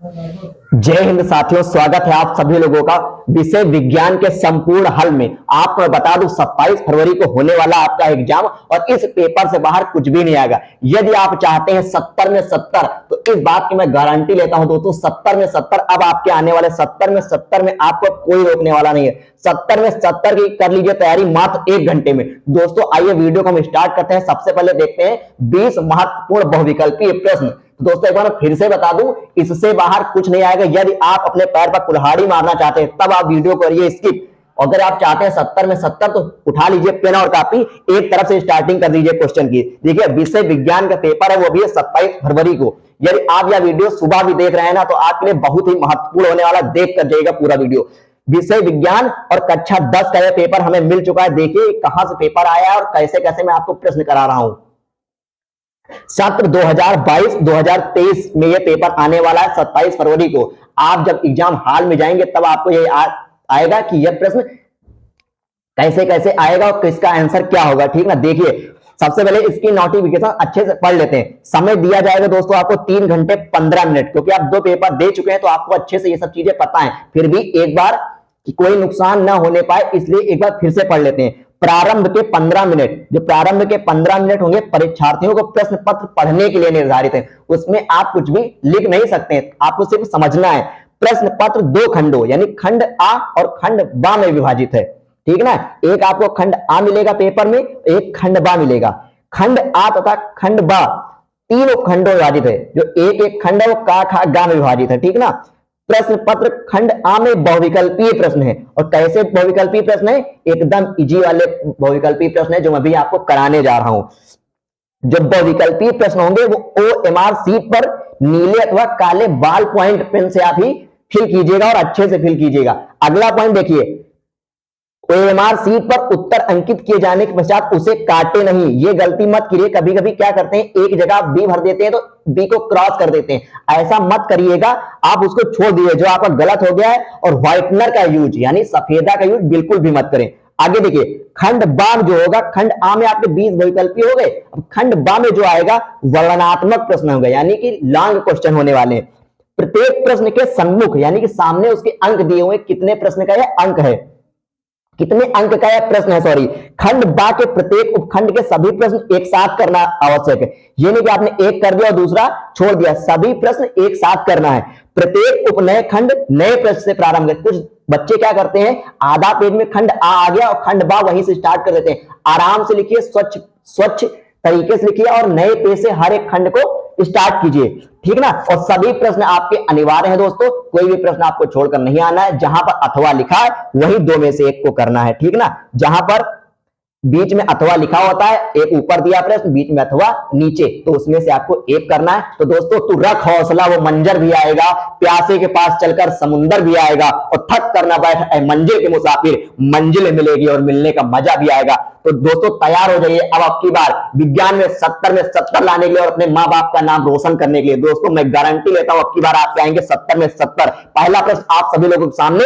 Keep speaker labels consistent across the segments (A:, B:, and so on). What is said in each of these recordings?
A: जय हिंद साथियों, स्वागत है आप सभी लोगों का विषय विज्ञान के संपूर्ण हल में। आपको बता दूं 27 फरवरी को होने वाला आपका एग्जाम और इस पेपर से बाहर कुछ भी नहीं आएगा। यदि आप चाहते हैं 70 में 70 तो इस बात की मैं गारंटी लेता हूं दोस्तों, 70 में 70 अब आपके आने वाले 70 में 70 में आपको कोई रोकने वाला नहीं है। 70 में 70 की कर लीजिए तैयारी मात्र 1 घंटे में। दोस्तों आइए वीडियो को हम स्टार्ट करते हैं। सबसे पहले देखते हैं 20 महत्वपूर्ण बहुविकल्पीय प्रश्न। तो दोस्तों एक बार मैं फिर से बता दूं, इससे बाहर कुछ नहीं आएगा। यदि आप अपने पैर पर कुल्हाड़ी मारना चाहते हैं तब आप वीडियो करिए स्किप। अगर आप चाहते हैं 70 में 70 तो उठा लीजिए पेन और कॉपी, एक तरफ से स्टार्टिंग कर दीजिए क्वेश्चन की। देखिए विषय विज्ञान का पेपर है, वो भी है 27 फरवरी को। यदि आप यह वीडियो सुबह भी देख रहे हैं ना तो आपके लिए बहुत ही महत्वपूर्ण होने वाला, देख कर जाइएगा पूरा वीडियो। विषय विज्ञान और कक्षा 10 का यह पेपर हमें मिल चुका है। देखिए कहां से पेपर आया है और कैसे कैसे मैं आपको प्रश्न करा रहा हूं। सत्र 2022-2023 में ये पेपर आने वाला है 27 फरवरी को। आप जब एग्जाम हॉल में जाएंगे तब आपको ये आएगा कि यह प्रश्न कैसे कैसे आएगा और किसका आंसर क्या होगा। ठीक ना, देखिए सबसे पहले इसकी नोटिफिकेशन अच्छे से पढ़ लेते हैं। समय दिया जाएगा दोस्तों आपको 3 घंटे 15 मिनट, क्योंकि आप 2 पेपर दे चुके हैं तो आपको अच्छे से ये सब चीजें पता है। फिर भी एक बार कि कोई नुकसान ना होने पाए इसलिए एक बार फिर से पढ़ लेते हैं। प्रारंभ के 15 मिनट, जो प्रारंभ के 15 मिनट होंगे परीक्षार्थियों को प्रश्न पत्र पढ़ने के लिए निर्धारित है। उसमें आप कुछ भी लिख नहीं सकते, आपको सिर्फ समझना है। प्रश्न पत्र 2 खंडों यानी खंड आ और खंड बा में विभाजित है। ठीक ना, एक आपको खंड आ मिलेगा पेपर में, एक खंड बा मिलेगा। खंड आ तथा खंड बा तीनों खंडों में विभाजित है। जो एक एक खंड है वो का खा गा में विभाजित है। ठीक ना, प्रश्न पत्र खंड आ में बहुविकल्पीय प्रश्न है। और कैसे बहुविकल्पीय प्रश्न है? एकदम इजी वाले बहुविकल्पीय प्रश्न है जो मैं भी आपको कराने जा रहा हूं। जो बहुविकल्पीय प्रश्न होंगे वो OMR शीट पर नीले अथवा काले बॉल पॉइंट पेन से आप ही फिल कीजिएगा और अच्छे से फिल कीजिएगा। अगला पॉइंट देखिए, OMR शीट पर उत्तर अंकित किए जाने के पश्चात उसे काटे नहीं, ये गलती मत करिए। कभी कभी क्या करते हैं, एक जगह बी भर देते हैं तो बी को क्रॉस कर देते हैं। ऐसा मत करिएगा, आप उसको छोड़ दीजिए जो आपका गलत हो गया है। और व्हाइटनर का यूज यानी सफेदा का यूज बिल्कुल भी मत करें। आगे देखिए, खंड बा जो होगा, खंड आ में आपके 20 बहुविकल्पीय हो गए। अब खंड बा में जो आएगा वर्णनात्मक प्रश्न होगा, यानी कि लॉन्ग क्वेश्चन होने वाले हैं। प्रत्येक प्रश्न के सम्मुख यानी कि सामने उसके अंक दिए हुए, कितने प्रश्न का यह अंक है, कितने अंक का यह प्रश्न है, सॉरी। खंड बा के प्रत्येक उपखंड के सभी प्रश्न एक साथ करना आवश्यक है। ये नहीं कि आपने एक कर दिया और दूसरा छोड़ दिया, सभी प्रश्न एक साथ करना है। प्रत्येक उपनय खंड नए प्रश्न से प्रारंभ करें। कुछ बच्चे क्या करते हैं, आधा पेज में खंड आ गया और खंड बा वहीं से स्टार्ट कर देते हैं। आराम से लिखिए, स्वच्छ तरीके से लिखिए और नए पेज से हर एक खंड को स्टार्ट कीजिए। ठीक ना, और सभी प्रश्न आपके अनिवार्य हैं दोस्तों, कोई भी प्रश्न आपको छोड़कर नहीं आना है। जहां पर अथवा लिखा है वही 2 में से एक को करना है। ठीक ना, जहां पर बीच में अथवा लिखा होता है, एक ऊपर दिया प्रश्न, बीच में अथवा नीचे, तो उसमें से आपको एक करना है। तो दोस्तों तू रख हौसला, वो मंजर भी आएगा, प्यासे के पास चलकर समुंदर भी आएगा, और थक कर ना बैठ ऐ मंजिल के मुसाफिर, मंजिल मिलेगी और मिलने का मजा भी आएगा। तो दोस्तों तैयार हो जाइए अब आपकी बार विज्ञान में 70 में 70 लाने के लिए और अपने माँ बाप का नाम रोशन करने के लिए। दोस्तों मैं गारंटी लेता हूं आपकी बार आपके आएंगे 70 में 70। पहला प्रश्न आप सभी लोगों के सामने,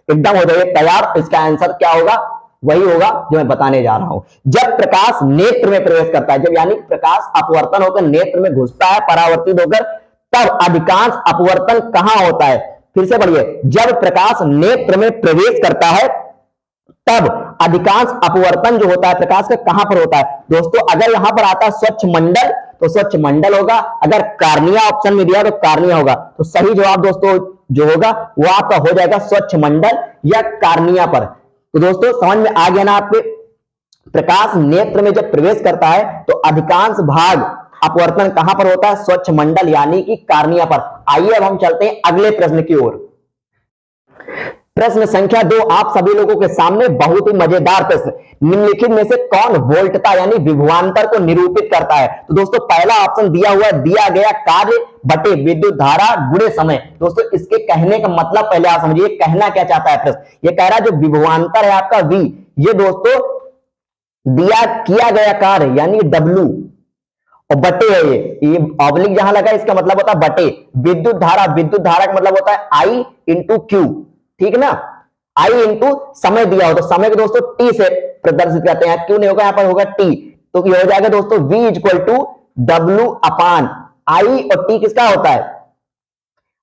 A: एकदम हो जाइए तैयार। इसका आंसर क्या होगा? वही होगा जो मैं बताने जा रहा हूं। जब प्रकाश नेत्र में प्रवेश करता है, जब यानी प्रकाश अपवर्तन होकर नेत्र में घुसता है परावर्तित होकर, तब अधिकांश अपवर्तन कहां होता है? फिर से पढ़िए, जब प्रकाश नेत्र में प्रवेश करता है तब अधिकांश अपवर्तन जो होता है प्रकाश का कहां पर होता है? दोस्तों अगर यहां पर आता है स्वच्छ मंडल तो स्वच्छ मंडल होगा, अगर कार्निया ऑप्शन में दिया तो कार्निया होगा। तो सही जवाब दोस्तों जो होगा वो आपका हो जाएगा स्वच्छ मंडल या कार्निया पर। तो दोस्तों समझ में आ गया ना आपके? प्रकाश नेत्र में जब प्रवेश करता है तो अधिकांश भाग अपवर्तन कहां पर होता है? स्वच्छ मंडल यानी कि कार्निया पर। आइए अब हम चलते हैं अगले प्रश्न की ओर। प्रश्न संख्या 2 आप सभी लोगों के सामने बहुत ही मजेदार प्रश्न। निम्नलिखित में से कौन वोल्टता यानी विभवांतर को निरूपित करता है? तो दोस्तों पहला ऑप्शन दिया हुआ है, दिया गया कार्य बटे विद्युत धारा गुणे समय। दोस्तों इसके कहने का मतलब पहले आप समझिए, कहना क्या चाहता है प्रश्न। ये कह रहा है जो विभवांतर है आपका V, ये दोस्तों दिया किया गया कार्य यानी W और बटे है ये ऑब्लिक जहां लगा इसका मतलब होता है बटे। विद्युत धारा का मतलब होता है I इंटू Q। ठीक ना, I इंटू समय दिया हो तो समय को दोस्तों T से प्रदर्शित करते हैं, क्यों नहीं होगा, यहां पर होगा T। तो ये हो जाएगा दोस्तों V equal to W upon I, और T किसका होता है?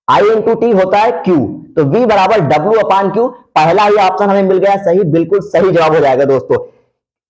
A: आई इंटू टी होता है क्यू, तो V बराबर W अपान क्यू। पहला ही ऑप्शन हमें मिल गया सही, बिल्कुल सही जवाब हो जाएगा दोस्तों।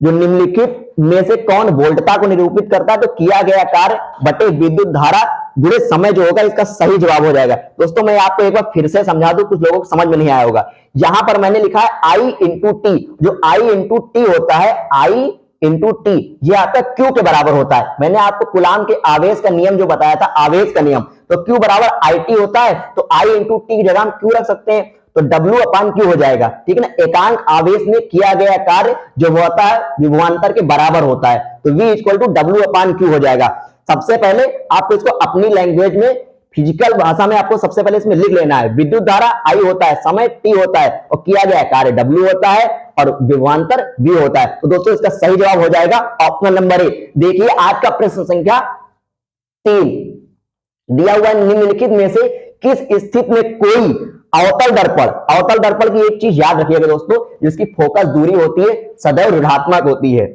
A: जो निम्नलिखित में से कौन वोल्टता को निरूपित करता है, तो किया गया कार्य बटे विद्युत धारा गुणे समय जो होगा, इसका सही जवाब हो जाएगा। दोस्तों मैं आपको एक बार फिर से समझा दूं, कुछ लोगों को समझ में नहीं आया होगा। यहां पर मैंने लिखा है आई इंटू टी, जो आई इंटू टी होता है, आई इंटू टी, ये आपका क्यू के बराबर होता है। मैंने आपको कूलाम के आवेश का नियम जो बताया था, आवेश का नियम, तो क्यू बराबर आई टी होता है, तो आई इंटू टी की जगह हम क्यू रख सकते हैं, तो W अपान क्यू हो जाएगा, ठीक है ना। एकांक आवेश में किया गया कार्य जो होता है विभवांतर के बराबर होता है, तो V equal to W upon Q हो जाएगा। सबसे पहले आपको इसको अपनी लैंग्वेज में, फिजिकल भाषा में आपको सबसे पहले इसमें लिख लेना है। विद्युत धारा I होता है, समय T होता है, और किया गया कार्य W होता है, और विभवांतर V होता है। तो दोस्तों इसका सही जवाब हो जाएगा ऑप्शन नंबर ए। देखिए आज का प्रश्न संख्या 3 दिया हुआ निम्नलिखित में से किस स्थिति में कोई अवतल दर्पण की एक चीज याद रखिएगा दोस्तों, जिसकी फोकस दूरी होती है सदैव ऋणात्मक होती है।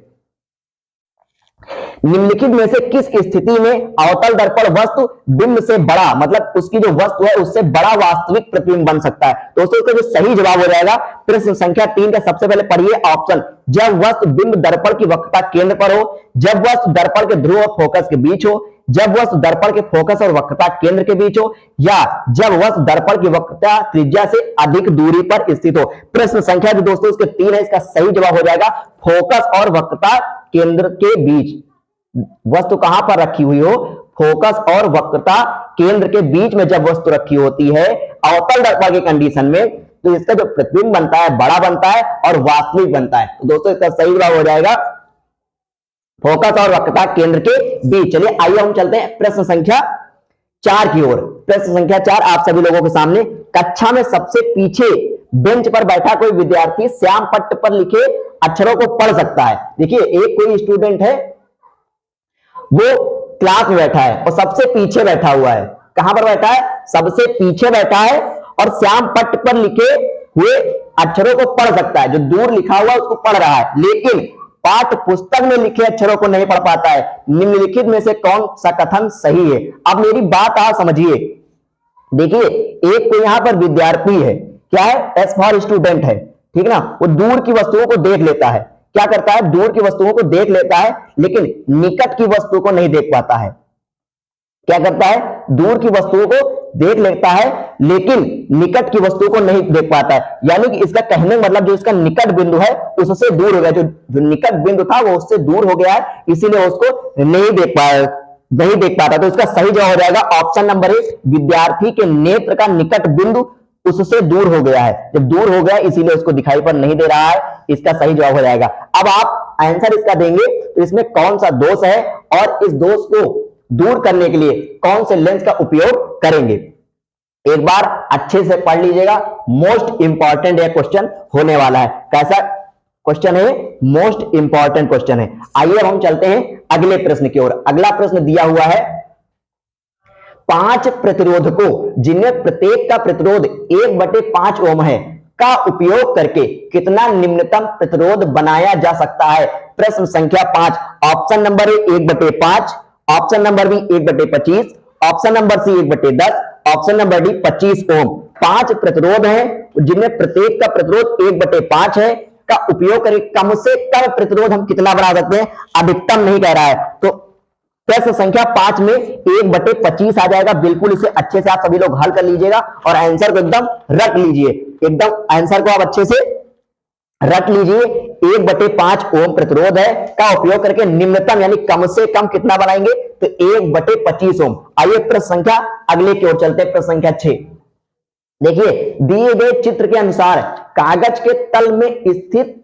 A: निम्नलिखित में से किस स्थिति में अवतल दर्पण वस्तु बिंब से बड़ा, मतलब उसकी जो वस्तु है उससे बड़ा वास्तविक प्रतिबिंब बन सकता है। दोस्तों इसका जो सही जवाब हो जाएगा प्रश्न संख्या 3 का, सबसे पहले पढ़िए ऑप्शन। जब वस्तु बिंब दर्पण की वक्रता केंद्र पर हो, जब वस्तु दर्पण के ध्रुव और फोकस के बीच हो, जब वस्तु दर्पण के फोकस और वक्रता केंद्र के बीच हो, या जब वस्तु दर्पण की वक्रता त्रिज्या से अधिक दूरी पर स्थित हो। प्रश्न संख्या जो दोस्तों इसके 3 है, इसका सही जवाब हो जाएगा फोकस और वक्रता केंद्र के बीच। वस्तु कहां पर रखी हुई हो, फोकस और वक्रता केंद्र के बीच में जब वस्तु रखी होती है अवतल दर्पण की कंडीशन में, तो इसका जो प्रतिबिंब बनता है बड़ा बनता है और वास्तविक बनता है। तो दोस्तों इसका सही जवाब हो जाएगा फोकस और वक्रता केंद्र के बीच। चलिए आइए हम चलते हैं प्रश्न संख्या 4 की ओर। प्रश्न संख्या 4 आप सभी लोगों के सामने, कक्षा में सबसे पीछे बेंच पर बैठा कोई विद्यार्थी श्याम पट्ट पर लिखे अक्षरों को पढ़ सकता है। देखिए एक कोई स्टूडेंट है, वो क्लास में बैठा है और सबसे पीछे बैठा हुआ है। कहां पर बैठा है, सबसे पीछे बैठा है, और श्याम पट्ट पर लिखे हुए अक्षरों को पढ़ सकता है। जो दूर लिखा हुआ उसको पढ़ रहा है, लेकिन पाठ्य पुस्तक में लिखे अक्षरों को नहीं पढ़ पाता है। निम्नलिखित में से कौन सा कथन सही है। अब मेरी बात आप समझिए। देखिए एक कोई यहां पर विद्यार्थी है, क्या है, एस फॉर स्टूडेंट है, ठीक ना। वो दूर की वस्तुओं को देख लेता है, क्या करता है, दूर की वस्तुओं को देख लेता है, लेकिन निकट की वस्तु को नहीं देख पाता है। क्या करता है, दूर की वस्तुओं को देख लेता है, लेकिन निकट की वस्तु को नहीं देख पाता है। यानी कि इसका कहने का मतलब जो इसका निकट बिंदु है उससे दूर हो गया, जो निकट बिंदु था वो उससे दूर हो गया है, इसीलिए उसको नहीं देख पाता। तो इसका सही जवाब हो जाएगा ऑप्शन नंबर ए, विद्यार्थी के नेत्र का निकट बिंदु उससे दूर हो गया है। जब दूर हो गया इसीलिए उसको दिखाई पर नहीं दे रहा है, इसका सही जवाब हो जाएगा। अब आप आंसर इसका देंगे तो इसमें कौन सा दोष है और इस दोष को दूर करने के लिए कौन से लेंस का उपयोग करेंगे, एक बार अच्छे से पढ़ लीजिएगा। मोस्ट इंपॉर्टेंट यह क्वेश्चन होने वाला है। कैसा क्वेश्चन है, मोस्ट इंपॉर्टेंट क्वेश्चन है। आइए अब हम चलते हैं अगले प्रश्न की ओर। अगला प्रश्न दिया हुआ है, 5 प्रतिरोधकों जिनमें प्रत्येक का प्रतिरोध 1/5 ओम है का उपयोग करके कितना निम्नतम प्रतिरोध बनाया जा सकता है। प्रश्न संख्या 5, option number A 1/5, option number B 1/25, option number C 1/10, option number D 25 ohm. 5 प्रतिरोध हैं जिनमें प्रत्येक का प्रतिरोध 1/5 है का उपयोग करके कम से कम प्रतिरोध हम कितना बना सकते हैं, अधिकतम नहीं कह रहा है। तो प्रश्न संख्या 5 में 1/25 आ जाएगा। बिल्कुल इसे अच्छे से आप सभी लोग हल कर लीजिएगा और आंसर को एकदम रख लीजिए, एकदम आंसर को आप अच्छे से रख लीजिए। 1/5 ओम प्रतिरोध है का उपयोग करके निम्नतम यानी कम से कम कितना बनाएंगे, तो 1/25 ओम। आइए प्रश्न संख्या अगले की ओर चलते हैं। प्रश्न संख्या 6 देखिए, दिए गए चित्र के अनुसार कागज के तल में स्थित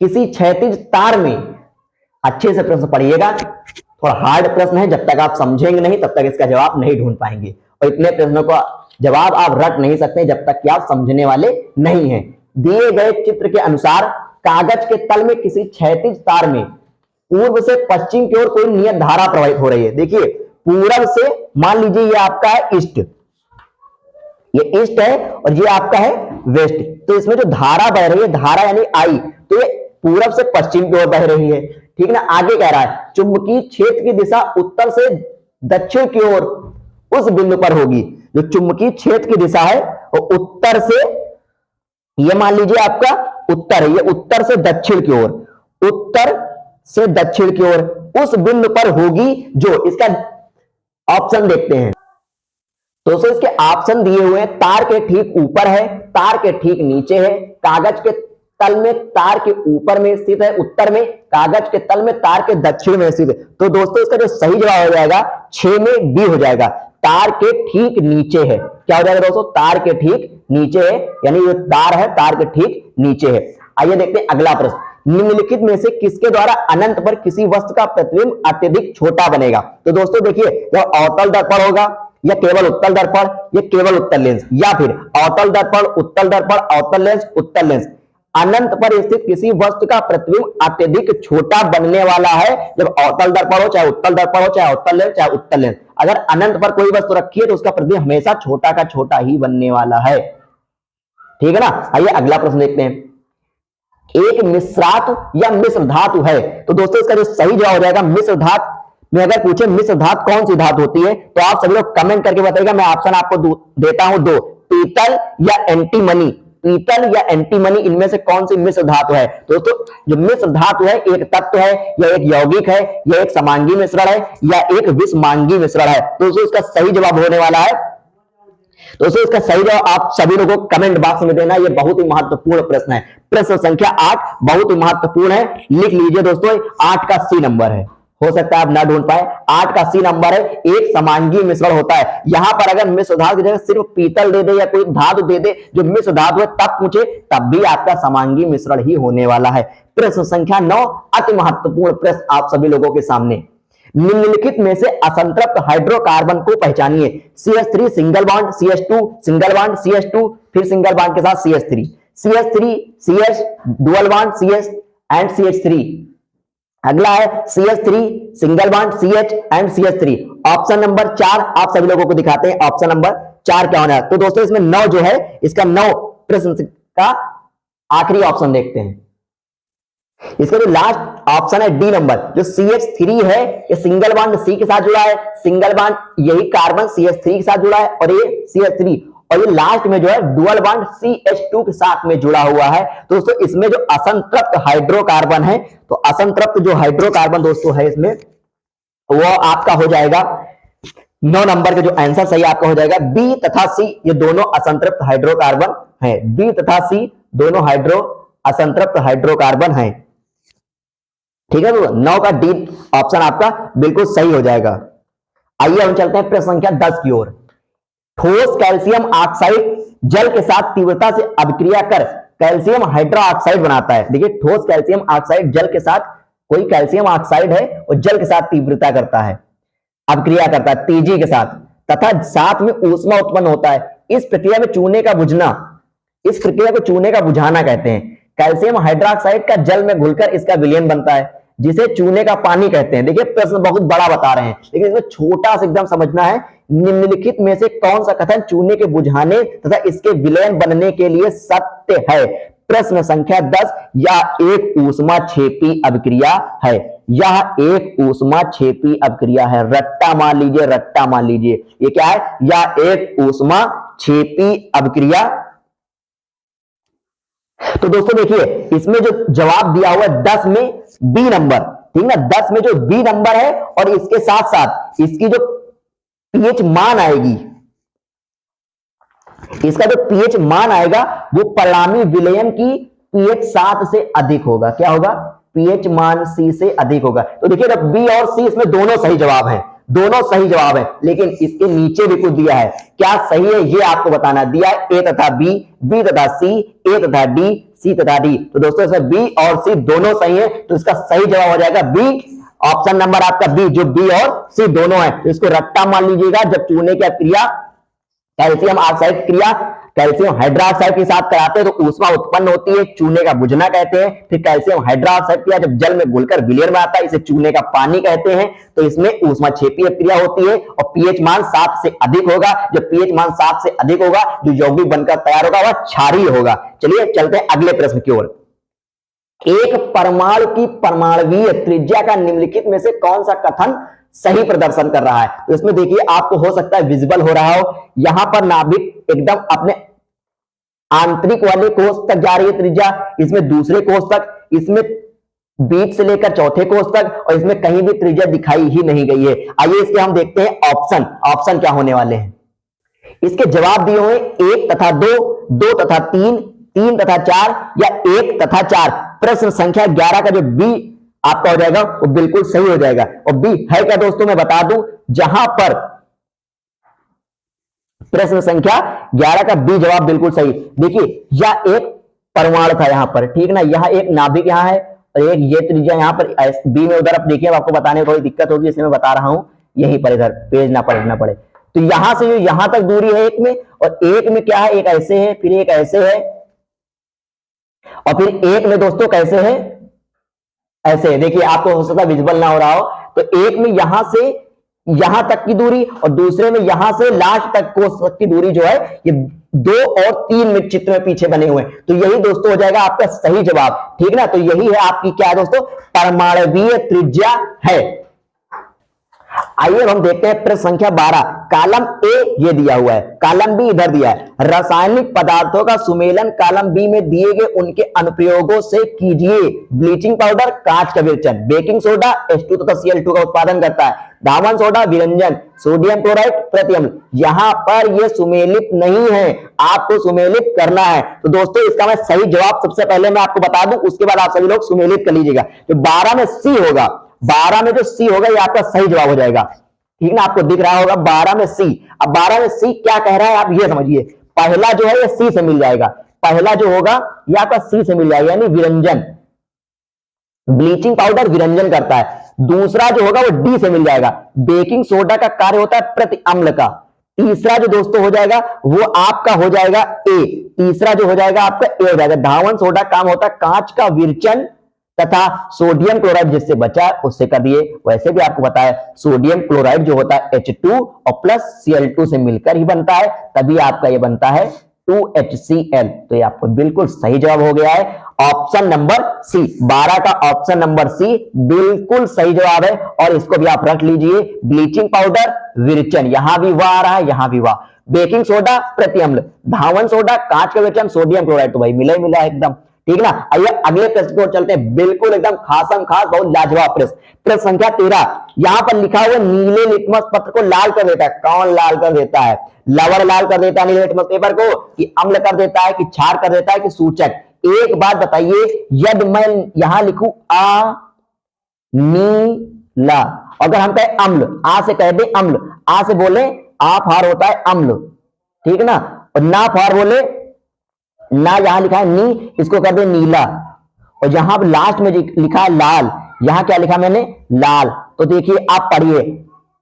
A: किसी क्षैतिज तार में, अच्छे से प्रश्न पढ़िएगा, थोड़ा हार्ड प्रश्न है, जब तक आप समझेंगे नहीं तब तक इसका जवाब नहीं ढूंढ पाएंगे, और इतने प्रश्नों का जवाब आप रट नहीं सकते जब तक कि आप समझने वाले नहीं हैं। दिए गए चित्र के अनुसार कागज के तल में किसी क्षैतिज तार में पूर्व से पश्चिम की ओर कोई नियत धारा प्रवाहित हो रही है। देखिए पूर्व से मान लीजिए ये आपका है ईस्ट, ये ईस्ट है और ये आपका है वेस्ट, तो इसमें जो धारा बह रही है, धारा यानी आई, तो ये पूर्व से पश्चिम की ओर बह रही है, ठीक ना। आगे कह रहा है चुंबकीय क्षेत्र की दिशा उत्तर से दक्षिण की ओर उस बिंदु पर होगी जो चुंबकीय क्षेत्र की दिशा है वो उत्तर से, ये मान लीजिए आपका उत्तर है, ये उत्तर से दक्षिण की ओर, उत्तर से दक्षिण की ओर उस बिंदु पर होगी जो, इसका ऑप्शन देखते हैं। तो दोस्तों इसके ऑप्शन दिए हुए हैं, तार के ठीक ऊपर है, तार के ठीक नीचे है, कागज के तल में तार के ऊपर में स्थित है उत्तर में, कागज के तल में तार के दक्षिण में स्थित है। तो दोस्तों इसका जो सही जवाब हो जाएगा 6 में डी हो जाएगा, तार के ठीक नीचे है। क्या हो जाएगा दोस्तों? तार के ठीक नीचे है, यानी ये तार है तार के ठीक नीचे है। आइए देखते हैं अगला प्रश्न, निम्नलिखित में से किसके द्वारा अनंत पर किसी वस्तु का प्रतिबिंब अत्यधिक छोटा बनेगा? तो दोस्तों देखिए, जब अवतल दर्पण होगा या केवल उत्तल दर्पण, या केवल उत्तल लेंस, या फिर अवतल दर्पण, उत्तल दर्पण, अवतल लेंस, उत्तल लेंस, अनंत पर स्थित किसी वस्तु का प्रतिबिंब अत्यधिक छोटा बनने वाला है जब अवतल दर्पण हो, चाहे उत्तल दर्पण हो, चाहे अवतल लेंस, चाहे उत्तल लेंस। अगर अनंत पर कोई वस्तु रखी है तो उसका प्रतिबिंब हमेशा छोटा का छोटा ही बनने वाला है। ठीक है ना? आइए अगला प्रश्न देखते हैं, एक मिश्रात या मिश्र धातु है। तो दोस्तों इसका जो सही जवाब हो जाएगा मिश्र धातु में, अगर पूछे मिश्र धातु कौन सी धातु होती है तो आप सभी लोग कमेंट करके बताइएगा। मैं ऑप्शन आपको देता हूं दो, पीतल या एंटीमनी, पीतल या एंटीमनी, इनमें से कौन सी मिश्र धातु है? दोस्तों जो मिश्र धातु है एक तत्व है या एक यौगिक है या एक समांगी मिश्रण है या एक विषमांगी मिश्रण है? दोस्तों इसका सही जवाब होने वाला है, दोस्तों इसका सही जवाब आप सभी लोगों को कमेंट बॉक्स में देना। यह बहुत ही महत्वपूर्ण प्रश्न है, प्रश्न संख्या 8 बहुत ही महत्वपूर्ण है, लिख लीजिए दोस्तों। 8 का सी नंबर है, हो सकता है आप ना ढूंढ पाए, 8 का सी नंबर है, एक समांगी मिश्रण होता है। यहां पर अगर मिश्र धातु की जगह सिर्फ पीतल दे दे या कोई धातु दे दे जो मिश्र धातु है तब पूछे, तब भी आपका समांगी मिश्रण ही होने वाला है। प्रश्न संख्या 9 अति महत्वपूर्ण प्रश्न आप सभी लोगों के सामने, निम्नलिखित में से असंतृप्त हाइड्रोकार्बन को पहचानिए। CH3 single bond, CH2 single bond, CH2 फिर सिंगल बॉन्ड के साथ CH3, CH3 CH dual bond CH and CH3। अगला है CH3 single bond CH and CH3। Option number 4 आप सभी लोगों को दिखाते हैं, ऑप्शन नंबर 4 क्या होना है? तो दोस्तों इसमें 9 जो है, इसका 9 प्रश्न का आखिरी ऑप्शन देखते हैं। इसका जो लास्ट ऑप्शन है डी नंबर, जो CH3 है ये सिंगल बॉन्ड C के साथ जुड़ा है, सिंगल बॉन्ड यही कार्बन CH3 के साथ जुड़ा है और ये CH3, और ये लास्ट में जो है डुअल बॉन्ड CH2 के साथ में जुड़ा हुआ है। दोस्तों इसमें जो असंतृप्त हाइड्रोकार्बन है, तो असंतृप्त जो हाइड्रोकार्बन दोस्तों है इसमें, वो आपका हो जाएगा 9 नंबर का जो आंसर सही आपका हो जाएगा बी तथा सी, ये दोनों असंतृप्त हाइड्रोकार्बन है। बी तथा सी दोनों असंतृप्त हाइड्रोकार्बन है। ठीक है, तो 9 का डी ऑप्शन आपका बिल्कुल सही हो जाएगा। आइए हम चलते हैं प्रश्न संख्या 10 की ओर। ठोस कैल्शियम ऑक्साइड जल के साथ तीव्रता से अभिक्रिया कर कैल्शियम हाइड्रोक्साइड बनाता है। देखिए ठोस कैल्शियम ऑक्साइड जल के साथ, कोई कैल्शियम ऑक्साइड है और जल के साथ तीव्रता करता है, अभिक्रिया करता है तेजी के साथ, तथा साथ में ऊष्मा उत्पन्न होता है। इस प्रक्रिया में चूने का बुझना, इस प्रक्रिया को चूने का बुझाना कहते हैं। कैल्शियम हाइड्रोक्साइड का जल में घुलकर इसका विलयन बनता है जिसे चूने का पानी कहते हैं। देखिए प्रश्न बहुत बड़ा बता रहे हैं लेकिन इसमें छोटा सा एकदम समझना है। निम्नलिखित में से कौन सा कथन चूने के बुझाने तथा इसके विलयन बनने के लिए सत्य है? प्रश्न संख्या 10, यह एक ऊष्माक्षेपी अभिक्रिया है, यह एक ऊष्माक्षेपी अभिक्रिया है। रट्टा मान लीजिए, रट्टा मान लीजिए, ये क्या है? यह एक ऊष्माक्षेपी अभिक्रिया। तो दोस्तों देखिए इसमें जो जवाब दिया हुआ है 10 में बी नंबर, ठीक ना, 10 में जो बी नंबर है और इसके साथ साथ इसकी जो पीएच मान आएगी, इसका जो पीएच मान आएगा वो परिणामी विलयन की पीएच 7 से अधिक होगा। क्या होगा? पीएच मान सी से अधिक होगा। तो देखिए बी और सी इसमें दोनों सही जवाब है, दोनों सही जवाब है, लेकिन इसके नीचे भी कुछ दिया है। क्या सही है ये आपको बताना। दिया ए तथा बी, बी तथा सी, ए तथा डी, सी तथा डी। तो दोस्तों इसमें बी और सी दोनों सही है, तो इसका सही जवाब हो जाएगा बी। ऑप्शन नंबर आपका बी, जो बी और सी दोनों है। तो इसको रट्टा मान लीजिएगा। जब चूने की क्रिया कैल्शियम ऑक्साइड क्रिया कैल्शियम हाइड्रोक्साइड के साथ कराते हैं तो ऊष्मा उत्पन्न होती है, चूने का बुझना कहते हैं। फिर कैल्शियम हाइड्रोक्साइड क्रिया जब जल में घुलकर विलयन में आता है, इसे चूने का पानी कहते हैं। तो इसमें ऊष्माक्षेपीय क्रिया होती है और पीएच मान 7 से अधिक होगा। जब पीएच मान 7 से अधिक होगा, जो यौगिक बनकर तैयार होगा वह क्षारीय होगा। चलिए चलते हैं अगले प्रश्न की ओर। एक परमाणु की परमाणुवीय त्रिज्या का निम्नलिखित में से कौन सा कथन सही प्रदर्शन कर रहा है। तो इसमें देखिए आपको हो सकता है विजिबल हो रहा हो, यहां पर नाभिक एकदम अपने आंतरिक वाले कोष तक जा रही है त्रिज्या, इसमें दूसरे कोष तक, इसमें बीच से लेकर चौथे कोष तक, और इसमें कहीं भी त्रिज्या दिखाई ही नहीं गई है। आइए इसके हम देखते हैं ऑप्शन, ऑप्शन क्या होने वाले हैं। इसके जवाब दिए हुए 1 तथा 2, 2 तथा 3, 3 तथा 4 या 1 तथा 4। प्रश्न संख्या 11 का जो बी आपका हो जाएगा वो बिल्कुल सही हो जाएगा। और बी है क्या दोस्तों, मैं बता दूं, जहां पर प्रश्न संख्या 11 का बी जवाब बिल्कुल सही। देखिए यह एक परमाणु था यहां पर, ठीक ना, यह एक नाभिक यहां है और एक ये त्रिज्या यहां पर बी में। उधर आप देखिए, आपको बताने में थोड़ी दिक्कत होगी इसलिए मैं बता रहा हूं, यहीं पर इधर पेज ना पलटना पड़े। तो यहां से जो यहां तक दूरी है एक में, और एक में क्या है, एक ऐसे है, फिर एक ऐसे है, और फिर एक में दोस्तों कैसे है, ऐसे है। देखिए आपको हो सकता है विजिबल ना हो रहा हो, तो एक में यहां से यहां तक की दूरी और दूसरे में यहां से लास्ट तक कोष तक की दूरी जो है, ये 2 और 3 में चित्र में पीछे बने हुए हैं। तो यही दोस्तों हो जाएगा आपका सही जवाब, ठीक ना। तो यही है आपकी क्या है दोस्तों, परमाणवीय त्रिज्या है। आइए हम देखते हैं प्रश्न संख्या 12। कॉलम ए ये दिया हुआ है, कॉलम बी इधर दिया है। रासायनिक पदार्थों का सुमेलन कॉलम बी में दिए गए उनके अनुप्रयोगों से कीजिए। ब्लीचिंग पाउडर कांच का विरचन, बेकिंग सोडा H2 तथा Cl2 का उत्पादन करता है, धावन सोडा विरंजन, सोडियम क्लोराइड प्रतिअम्ल। यहां पर ये सुमेलित नहीं है, आपको सुमेलित करना है। तो दोस्तों इसका मैं सही जवाब सबसे पहले मैं आपको बता दूं, उसके बाद आप सभी लोग सुमेलित कर लीजिएगा। तो 12 में सी होगा, 12 में जो सी होगा ये आपका सही जवाब हो जाएगा, ठीक ना। आपको दिख रहा होगा 12 में सी। अब 12 में सी क्या कह रहा है आप ये समझिए, पहला जो है ये सी से मिल जाएगा, पहला जो होगा ये आपका सी से मिल जाएगा, यानी विरंजन, ब्लीचिंग पाउडर विरंजन करता है। दूसरा जो होगा वो डी से मिल जाएगा, बेकिंग सोडा का कार्य होता है प्रतिअम्ल का। तीसरा जो दोस्तों हो जाएगा वो आपका हो जाएगा ए, तीसरा जो हो जाएगा आपका ए हो जाएगा। धावन सोडा काम होता है कांच का विरचन तथा सोडियम क्लोराइड जिससे बचा है उससे कर दिए। वैसे भी आपको पता है सोडियम क्लोराइड जो होता है H2 और प्लस Cl2 से मिलकर ही बनता है, तभी आपका ये बनता है 2HCl। तो ये आपको बिल्कुल सही जवाब हो गया है, ऑप्शन नंबर सी। 12 का ऑप्शन नंबर सी बिल्कुल सही जवाब है। और इसको भी आप रख लीजिए, ब्लीचिंग पाउडर विरचन, यहां भी वाह आ रहा है, यहां भी वाह। बेकिंग सोडा प्रतिअम्ल, धावन सोडा कांच का विरचन, सोडियम क्लोराइड, तो भाई मिला ही मिला एकदम, ठीक ना। आइए अगले प्रश्न को चलते हैं, बिल्कुल एकदम खासम खास बहुत लाजवाब प्रश्न। प्रश्न संख्या 13, यहां पर लिखा हुआ नीले लिटमस पत्र को लाल कर देता है। कौन लाल कर देता है? लवण लाल कर देता है नीले लिटमस पेपर को, कि अम्ल कर देता है, कि क्षार कर देता है, कि सूचक? एक बात बताइए, यदि मैं यहां लिखूं आ नीला, अगर हम कहें अम्ल, आ से कह दे अम्ल, आ से बोले आ फार होता है अम्ल, ठीक ना, और ना फार बोले ना, यहां लिखा है नी, इसको कर दे नीला, और यहां पर लास्ट में लिखा है लाल, यहां क्या लिखा मैंने? लाल। तो देखिए आप पढ़िए,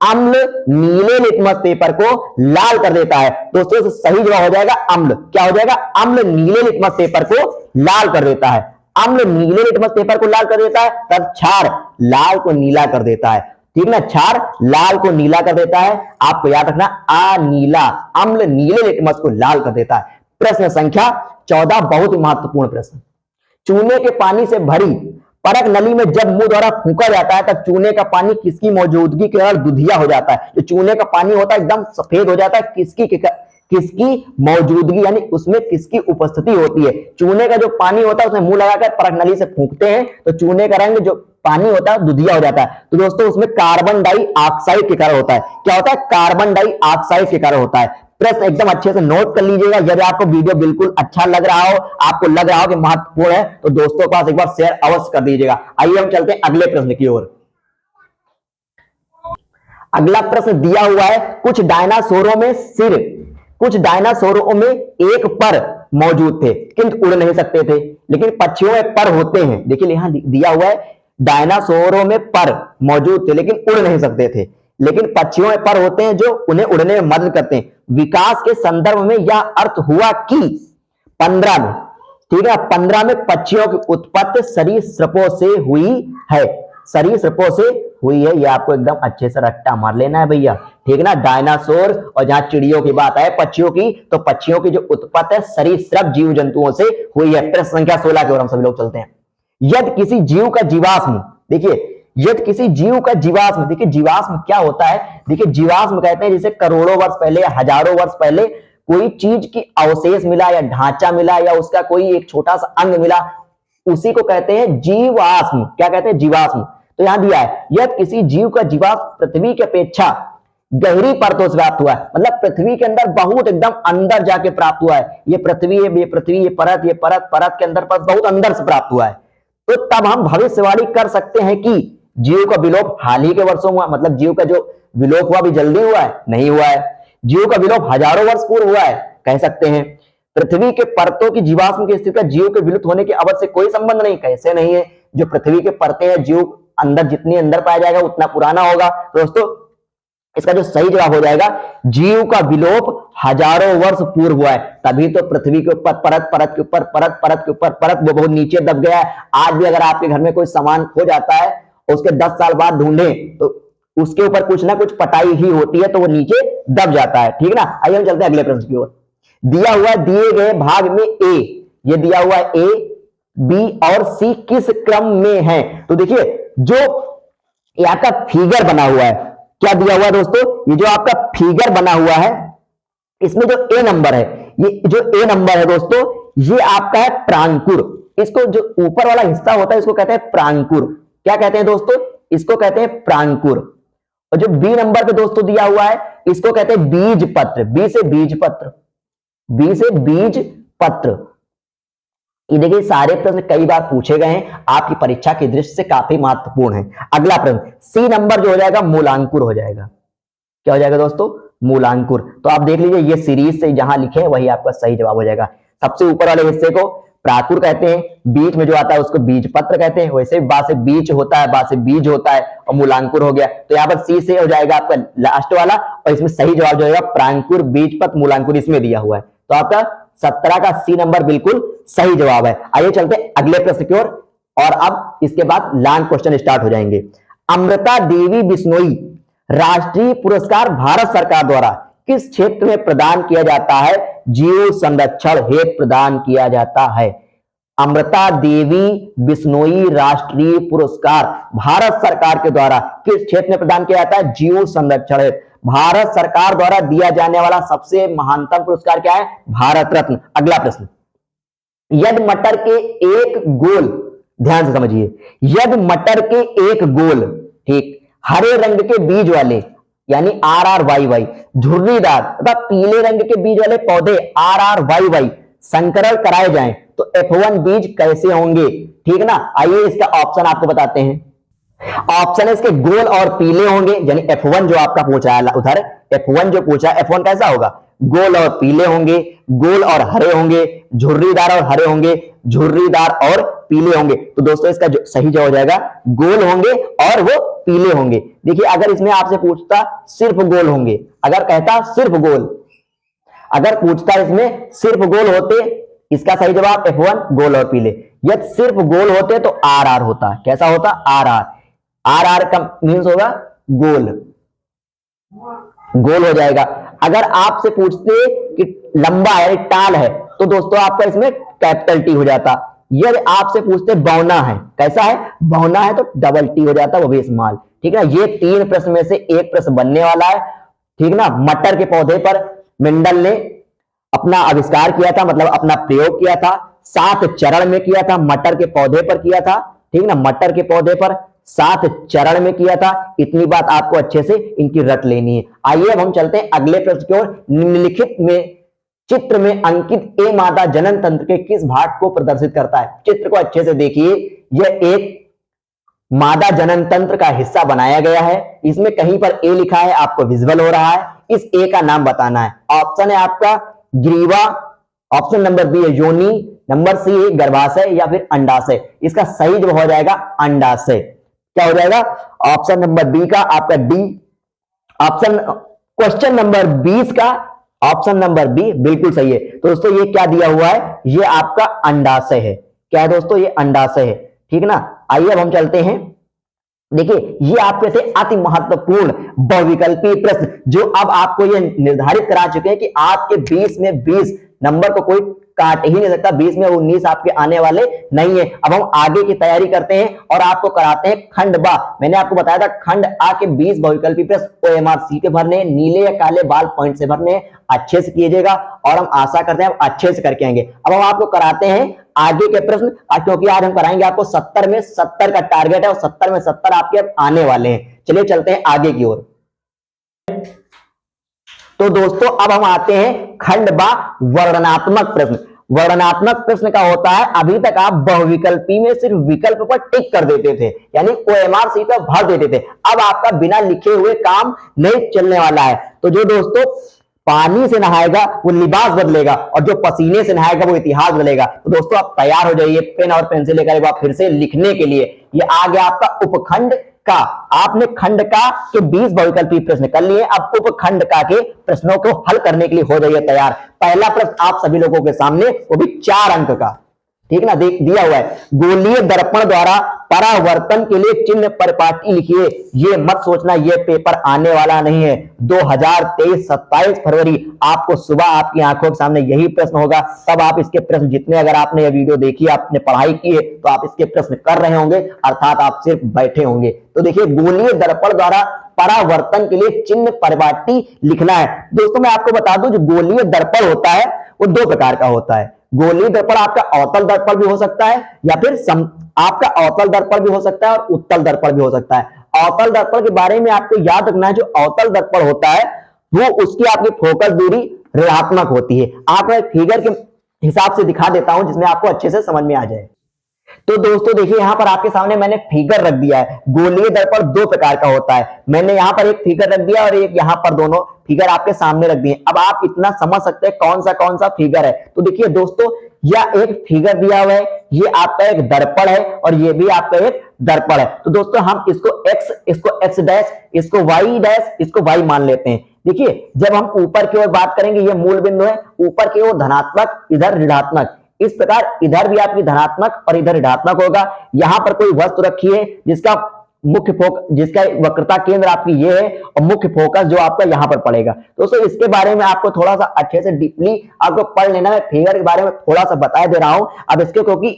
A: अम्ल नीले लिटमस पेपर को लाल कर देता है। दोस्तों सही जवाब हो जाएगा अम्ल। क्या हो जाएगा? अम्ल नीले लिटमस पेपर को लाल कर देता है। अम्ल नीले लिटमस पेपर को लाल कर देता है, तब क्षार लाल को नीला कर देता है, ठीक ना। क्षार लाल को नीला कर देता है, आपको याद रखना, आ नीला, अम्ल नीले लिटमस को लाल कर देता है। प्रश्न संख्या 14 बहुत ही महत्वपूर्ण प्रश्न। चूने के पानी से भरी परख नली में जब मुंह द्वारा फूंका जाता है तब चूने का पानी किसकी मौजूदगी के कारण दुधिया हो जाता है? जो चूने का पानी होता है एकदम सफेद हो जाता है, किसकी मौजूदगी, यानी उसमें किसकी उपस्थिति होती है? चूने का जो पानी होता है उसमें मुंह लगाकर परख नली से फूंकते हैं तो चूने का रंग जो पानी होता है दुधिया हो जाता है। तो दोस्तों उसमें कार्बन डाइऑक्साइड के कारण होता है। क्या होता है? कार्बन डाइऑक्साइड के कारण होता है। प्रश्न एकदम अच्छे से नोट कर लीजिएगा। यदि आपको वीडियो बिल्कुल अच्छा लग रहा हो, आपको लग रहा हो कि महत्वपूर्ण है, तो दोस्तों के पास एक बार शेयर अवश्य कर दीजिएगा। आइए हम चलते हैं अगले प्रश्न की ओर। अगला प्रश्न दिया हुआ है, कुछ डायनासोरों में सिर, कुछ डायनासोरों में एक पर मौजूद थे किंतु उड़ नहीं सकते थे, लेकिन पक्षियों में पर होते हैं। देखिए यहां दिया हुआ है, डायनासोरों में पर मौजूद थे लेकिन उड़ नहीं सकते थे, लेकिन पक्षियों में पर होते हैं जो उन्हें उड़ने में मदद करते हैं। विकास के संदर्भ में यह अर्थ हुआ कि 15 में, ठीक है, 15 में पक्षियों की उत्पत्ति सरीसृपों से हुई है। सरीसृपों से हुई है, ये आपको एकदम अच्छे से रट्टा मार लेना है भैया, ठीक है ना। डायनासोर और जहां चिड़ियों की बात है पक्षियों की, तो पक्षियों की जो उत्पत्ति है सरीसृप जीव जंतुओं से हुई है। प्रश्न संख्या 16 की ओर हम सभी लोग चलते हैं। यदि किसी जीव का जीवाश्म, देखिए यदि किसी जीव का जीवाश्म, देखिए जीवाश्म क्या होता है, देखिए जीवाश्म कहते हैं जैसे करोड़ों वर्ष पहले या हजारों वर्ष पहले कोई चीज की अवशेष मिला या ढांचा मिला या उसका कोई एक छोटा सा अंग मिला, उसी को कहते हैं जीवाश्म। क्या कहते हैं? जीवाश्म। तो यहां दिया है यदि किसी जीव का जीवाश्म पृथ्वी की अपेक्षा गहरी परतों से प्राप्त हुआ है, मतलब पृथ्वी के अंदर बहुत एकदम अंदर जाके प्राप्त हुआ है, ये पृथ्वी है, ये पृथ्वी, ये परत परत के अंदर बहुत अंदर से प्राप्त हुआ है, तो तब हम भविष्यवाणी कर सकते हैं कि जीव का विलोप हाल ही के वर्षों में हुआ। मतलब जीव का जो विलोप हुआ भी जल्दी हुआ है? नहीं हुआ है। जीव का विलोप हजारों वर्ष पूर्व हुआ है, कह सकते हैं। पृथ्वी के परतों की जीवाश्म की स्थिति का जीव के विलुप्त होने के अवधि से कोई संबंध नहीं। कैसे नहीं है? जो पृथ्वी के परतें हैं, जीव अंदर जितनी अंदर पाया जाएगा उतना पुराना होगा। दोस्तों इसका जो सही जवाब हो जाएगा, जीव का विलोप हजारों वर्ष पूर्व हुआ है, तभी तो पृथ्वी के ऊपर परत परत के ऊपर परत परत के ऊपर परत वो बहुत नीचे दब गया है। आज भी अगर आपके घर में कोई सामान खो जाता है और उसके 10 साल बाद ढूंढे तो उसके ऊपर कुछ ना कुछ पटाई ही होती है, तो वो नीचे दब जाता है। ठीक ना? आइए हम चलते हैं अगले प्रश्न की ओर। दिया हुआ दिए गए भाग में ए, ये दिया हुआ ए, बी और सी किस क्रम में है? तो देखिए जो ये आपका फिगर बना हुआ है, क्या दिया हुआ है दोस्तों? ये जो आपका फिगर बना हुआ है, इसमें जो ए नंबर है, ये जो ए नंबर है दोस्तों, ये आपका है प्रांकुर। इसको जो ऊपर वाला हिस्सा होता है इसको कहते हैं प्रांकुर। क्या कहते हैं दोस्तों? इसको कहते हैं प्रांकुर। और जो बी नंबर पे दोस्तों दिया हुआ है इसको कहते हैं बीज पत्र। बी से बीज पत्र, बी से बीज पत्र। ये देखिए सारे प्रश्न कई बार पूछे गए हैं, आपकी परीक्षा की दृष्टि से काफी महत्वपूर्ण है। अगला प्रश्न सी नंबर जो हो जाएगा मूलांकुर हो जाएगा। क्या हो जाएगा दोस्तों? मूलांकुर। तो आप देख लीजिए ये सीरीज से जहां लिखे हैं वही आपका सही जवाब हो जाएगा। सबसे ऊपर वाले हिस्से को प्राकुर कहते हैं, बीच में जो आता है उसको बीज पत्र कहते हैं। वैसे बा से बीज होता है, बा से बीज होता है और मूलांकुर हो गया। तो यहाँ पर सी से हो जाएगा आपका लास्ट वाला, और इसमें सही जवाब जो होगा प्रांकुर, बीज पत्र, मूलांकुर इसमें दिया हुआ है। तो आपका 17 का सी नंबर बिल्कुल सही जवाब है। आइए चलते हैं अगले प्रश्न की ओर, और अब इसके बाद लॉन्ग क्वेश्चन स्टार्ट हो जाएंगे। अमृता देवी बिश्नोई राष्ट्रीय पुरस्कार भारत सरकार द्वारा किस क्षेत्र में प्रदान किया जाता है? जीव संरक्षण हेतु प्रदान किया जाता है। अमृता देवी बिश्नोई राष्ट्रीय पुरस्कार भारत सरकार के द्वारा किस क्षेत्र में प्रदान किया जाता है? जीव संरक्षण हेतु। भारत सरकार द्वारा दिया जाने वाला सबसे महानतम पुरस्कार क्या है? भारत रत्न। अगला प्रश्न, यदि मटर के एक गोल, ध्यान से समझिए, यदि मटर के एक गोल, ठीक, हरे रंग के बीज वाले यानी RRYY झुर्रीदार तथा पीले रंग के बीज वाले पौधे RRYY संकरण कराए जाएं तो F1 बीज कैसे होंगे? ठीक ना? आइए इसका ऑप्शन आपको बताते हैं। ऑप्शन है इसके गोल और पीले होंगे, यानी F1 जो आपका पूछा है उधर, F1 जो पूछा है F1 कैसा होगा? गोल और पीले होंगे, गोल और हरे होंगे, झुर्रीदार और हरे होंगे, झुर्रीदार और पीले होंगे। तो दोस्तों इसका जो सही जवाब हो जाएगा गोल होंगे और वो पीले होंगे। देखिए अगर इसमें आपसे पूछता सिर्फ गोल होंगे, अगर कहता सिर्फ गोल, अगर पूछता इसमें सिर्फ गोल होते, इसका सही जवाब F1 गोल और पीले। यदि सिर्फ गोल होते तो RR होता। कैसा होता? RR। RR का मीन्स होगा गोल, गोल हो जाएगा। अगर आपसे पूछते कि लंबा है, टाल है, तो दोस्तों आपका इसमें कैपिटल टी हो जाता। यदि आपसे पूछते बौना है, कैसा है? बौना है, तो डबल टी हो जाता, वो भी स्मॉल। ठीक है ना? ये 3 प्रश्न में से एक प्रश्न बनने वाला है। ठीक ना? मटर के पौधे पर मेंडल ने अपना आविष्कार किया था, मतलब अपना प्रयोग किया था, 7 चरण में किया था, मटर के पौधे पर किया था। ठीक ना? मटर के पौधे पर 7 चरण में किया था। इतनी बात आपको अच्छे से इनकी रट लेनी है। आइए अब हम चलते हैं अगले प्रश्न की ओर। निम्नलिखित में चित्र में अंकित ए मादा जनन तंत्र के किस भाग को प्रदर्शित करता है? चित्र को अच्छे से देखिए, यह एक मादा जनन तंत्र का हिस्सा बनाया गया है। इसमें कहीं पर ए लिखा है, आपको विजुअल हो रहा है। इस ए का नाम बताना है। ऑप्शन है आपका ग्रीवा, ऑप्शन नंबर बी है योनि, नंबर सी है गर्भाशय या फिर अंडाशय। इसका सही जवाब हो जाएगा अंडाशय। क्या हो जाएगा? ऑप्शन नंबर बी का आपका डी। ऑप्शन क्वेश्चन नंबर 20 का ऑप्शन नंबर बी बिल्कुल सही है। तो दोस्तों ये क्या दिया हुआ है? ये आपका अंडाशय है। क्या है दोस्तों? ये अंडाशय है। ठीक ना? आइए अब हम चलते हैं। देखिए ये आपके थे अति महत्वपूर्ण बहुविकल्पीय प्रश्न, जो अब आपको ये निर्धारित करा चुके हैं कि आपके 20 में 20 नंबर को कोई काट ही नहीं सकता, 20 में 19 आपके आने वाले नहीं है। अब हम आगे की तैयारी करते हैं और आपको कराते हैं खंड बा। मैंने आपको बताया था खंड आ के 20 बहुविकल्पी प्रश्न OMR शीट पे भरने, नीले या काले बाल पॉइंट से भरने, अच्छे से कीजिएगा और हम आशा करते हैं हम अच्छे से करके आएंगे। अब हम आपको कराते हैं आगे के प्रश्न, क्योंकि आज हम कराएंगे आपको 70 में 70 का टारगेट है और 70 में 70 आपके अब आने वाले हैं। चलिए चलते हैं आगे की ओर। तो दोस्तों अब हम आते हैं खंड बा वर्णनात्मक प्रश्न। वर्णनात्मक प्रश्न का होता है, अभी तक आप बहुविकल्पी में सिर्फ विकल्प पर टिक कर देते थे, यानी OMR शीट पर भर देते थे। अब आपका बिना लिखे हुए काम नहीं चलने वाला है। तो जो दोस्तों पानी से नहाएगा वो लिबास बदलेगा और जो पसीने से नहाएगा वो इतिहास बदलेगा। तो दोस्तों आप तैयार हो जाइए पेन और पेंसिल लेकर एक बार फिर से लिखने के लिए। ये आ गया आपका उपखंड का। आपने खंड का के 20 बहुविकल्पी प्रश्न कर लिए, अब उपखंड का के प्रश्नों को हल करने के लिए हो जाइए तैयार। पहला प्रश्न आप सभी लोगों के सामने, वो भी 4 अंक का, ठीक ना, दिया हुआ है। गोलीय दर्पण द्वारा परावर्तन के लिए चिन्ह परिपाटी लिखिए। ये मत सोचना ये पेपर आने वाला नहीं है। 2023 27 फरवरी आपको सुबह आपकी आंखों के सामने यही प्रश्न होगा। तब आप इसके प्रश्न जितने, अगर आपने ये वीडियो देखी, आपने पढ़ाई की है, तो आप इसके प्रश्न कर रहे होंगे, अर्थात आप सिर्फ बैठे होंगे। तो देखिए गोलीय दर्पण द्वारा परावर्तन के लिए चिन्ह परिपाटी लिखना है। दोस्तों मैं आपको बता दूं, जो गोलीय दर्पण होता है वो 2 प्रकार का होता है। गोलीय दर्पण आपका अवतल दर्पण भी हो सकता है, या फिर आपका अवतल दर्पण भी हो सकता है और उत्तल दर्पण भी हो सकता है। अवतल दर्पण के बारे में आपको याद रखना है, जो अवतल दर्पण होता है वो उसकी आपकी फोकस दूरी ऋणात्मक होती है। आप मैं फिगर के हिसाब से दिखा देता हूं जिसमें आपको अच्छे से समझ में आ जाए। तो दोस्तों देखिए यहां पर आपके सामने मैंने फिगर रख दिया है। गोलीय दर्पण 2 प्रकार का होता है। मैंने यहां पर एक फिगर रख दिया और एक यहां पर, दोनों फिगर आपके सामने रख दिए। अब आप इतना समझ सकते हैं कौन सा फिगर है। तो देखिए दोस्तों यह एक फिगर दिया हुआ है, ये आपका एक दर्पण है और ये भी आपका एक दर्पण है। तो दोस्तों हम इसको x, इसको x डैश, इसको y डैश, इसको y मान लेते हैं। देखिए जब हम ऊपर की ओर बात करेंगे, ये मूल बिंदु है, ऊपर की ओर धनात्मक, इधर ऋणात्मक। इस प्रकार इधर भी आपकी धनात्मक और इधर ऋणात्मक होगा। यहां पर कोई वस्तु रखी है जिसका मुख्य फोकस, जिसका वक्रता केंद्र आपकी ये है और मुख्य फोकस जो आपका यहां पर पड़ेगा। दोस्तों इसके बारे में आपको थोड़ा सा अच्छे से डीपली आपको पढ़ लेना है। फिगर के बारे में थोड़ा सा बता दे रहा हूं अब इसके, क्योंकि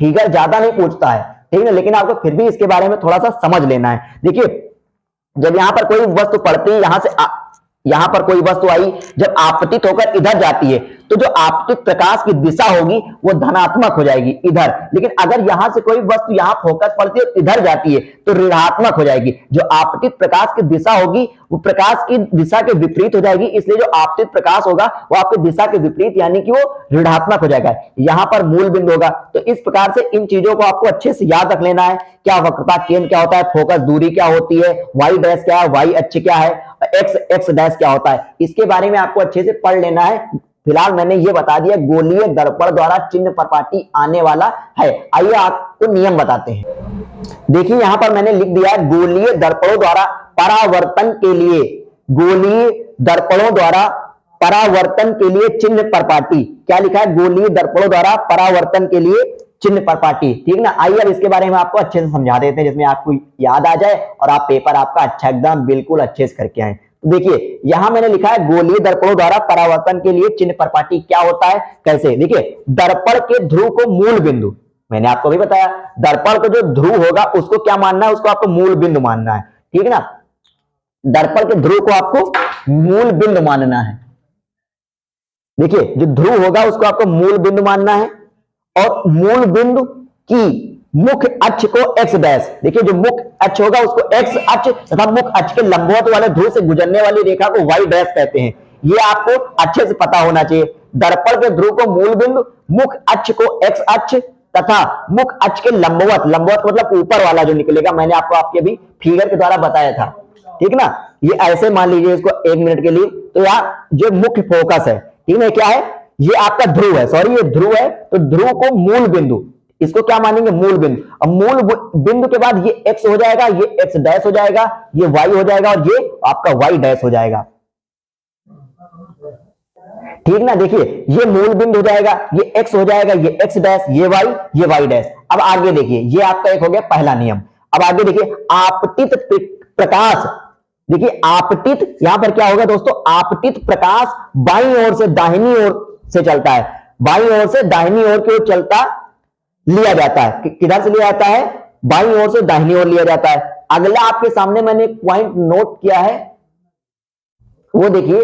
A: फिगर ज्यादा नहीं पूछता है, ठीक है, लेकिन आपको फिर भी इसके बारे में थोड़ा सा समझ लेना है। देखिए जब यहां पर कोई वस्तु पड़ती है, यहां पर कोई वस्तु आई, जब आपतित होकर इधर जाती है तो जो आपतित प्रकाश की दिशा होगी वो धनात्मक हो जाएगी इधर। लेकिन अगर यहां से कोई वस्तु यहां फोकस पड़ती है इधर जाती है तो ऋणात्मक हो जाएगी। जो आपतित प्रकाश की दिशा होगी वो प्रकाश की दिशा के विपरीत हो जाएगी, इसलिए जो आपतित प्रकाश होगा वो आपकी दिशा के विपरीत, यानी कि वो ऋणात्मक हो जाएगा। यहां पर मूल बिंदु होगा। तो इस प्रकार से इन चीजों को आपको अच्छे से याद रख लेना है। क्या वक्रता केंद्र क्या होता है, फोकस दूरी क्या होती है, वाई डैश क्या है, वाई अक्ष क्या है, एक्स डैश क्या होता है, इसके बारे में आपको अच्छे से पढ़ लेना है। फिलहाल मैंने ये बता दिया गोलीय दर्पण द्वारा चिन्ह परिपाटी आने वाला है। आइए आपको नियम बताते हैं। देखिए यहां पर मैंने लिख दिया है गोलीय दर्पणों द्वारा परावर्तन के लिए, गोलीय दर्पणों द्वारा परावर्तन के लिए चिन्ह परिपाटी। क्या लिखा है, गोलीय दर्पणों द्वारा परावर्तन के लिए चिन्ह परिपाटी, ठीक ना। आइए अब इसके बारे में आपको अच्छे से समझा देते हैं जिसमें आपको याद आ जाए और आप पेपर आपका अच्छा एकदम बिल्कुल अच्छे से करके आए। देखिए यहां मैंने लिखा है गोलीय दर्पणों द्वारा परावर्तन के लिए चिन्ह परिपाटी क्या होता है, कैसे। देखिए दर्पण के ध्रुव को मूल बिंदु, मैंने आपको भी बताया दर्पण का जो ध्रुव होगा उसको क्या मानना है, उसको आपको मूल बिंदु मानना है, ठीक है ना। दर्पण के ध्रुव को आपको मूल बिंदु मानना है। देखिए जो ध्रुव होगा उसको आपको मूल बिंदु मानना है और मूल बिंदु की मुख्य अक्ष को एक्स डैश, देखिए जो मुख्य अक्ष होगा उसको एक्स अक्ष तथा मुख्य अक्ष के लंबवत वाले ध्रुव से गुजरने वाली रेखा को वाई डैश कहते हैं। ये आपको अच्छे से पता होना चाहिए। दर्पण के ध्रुव को मूल बिंदु, मुख्य अक्ष को एक्स अक्ष तथा मुख्य अक्ष के लंबवत, लंबवत मतलब ऊपर वाला जो निकलेगा, मैंने आपको आपके भी फिगर के द्वारा बताया था, ठीक ना। ये ऐसे मान लीजिए इसको 1 मिनट के लिए। तो यार जो मुख्य फोकस है, ठीक है, क्या है, ये आपका ध्रुव है, सॉरी ये ध्रुव है। तो ध्रुव को मूल बिंदु, इसको क्या मानेंगे, मूल बिंदु। अब मूल बिंदु के बाद ये एक्स हो जाएगा, ये एक्स डैश हो जाएगा, ये वाई हो जाएगा और ये आपका वाई डैश हो जाएगा, ठीक ना। देखिए ये मूल बिंदु हो जाएगा, ये एक्स हो जाएगा, ये एक्स डैश, ये वाई डैश। अब आगे देखिए ये आपका एक हो गया पहला नियम। अब आगे देखिए आपतित प्रकाश, देखिए आपतित, यहां पर क्या होगा दोस्तों, आपतित प्रकाश बाईं ओर से दाहिनी ओर से चलता है। बाईं ओर से दाहिनी ओर की ओर चलता लिया जाता है। किधर से लिया जाता है? बाईं ओर से दाहिनी ओर लिया जाता है। अगला आपके सामने मैंने एक पॉइंट नोट किया है, वो देखिए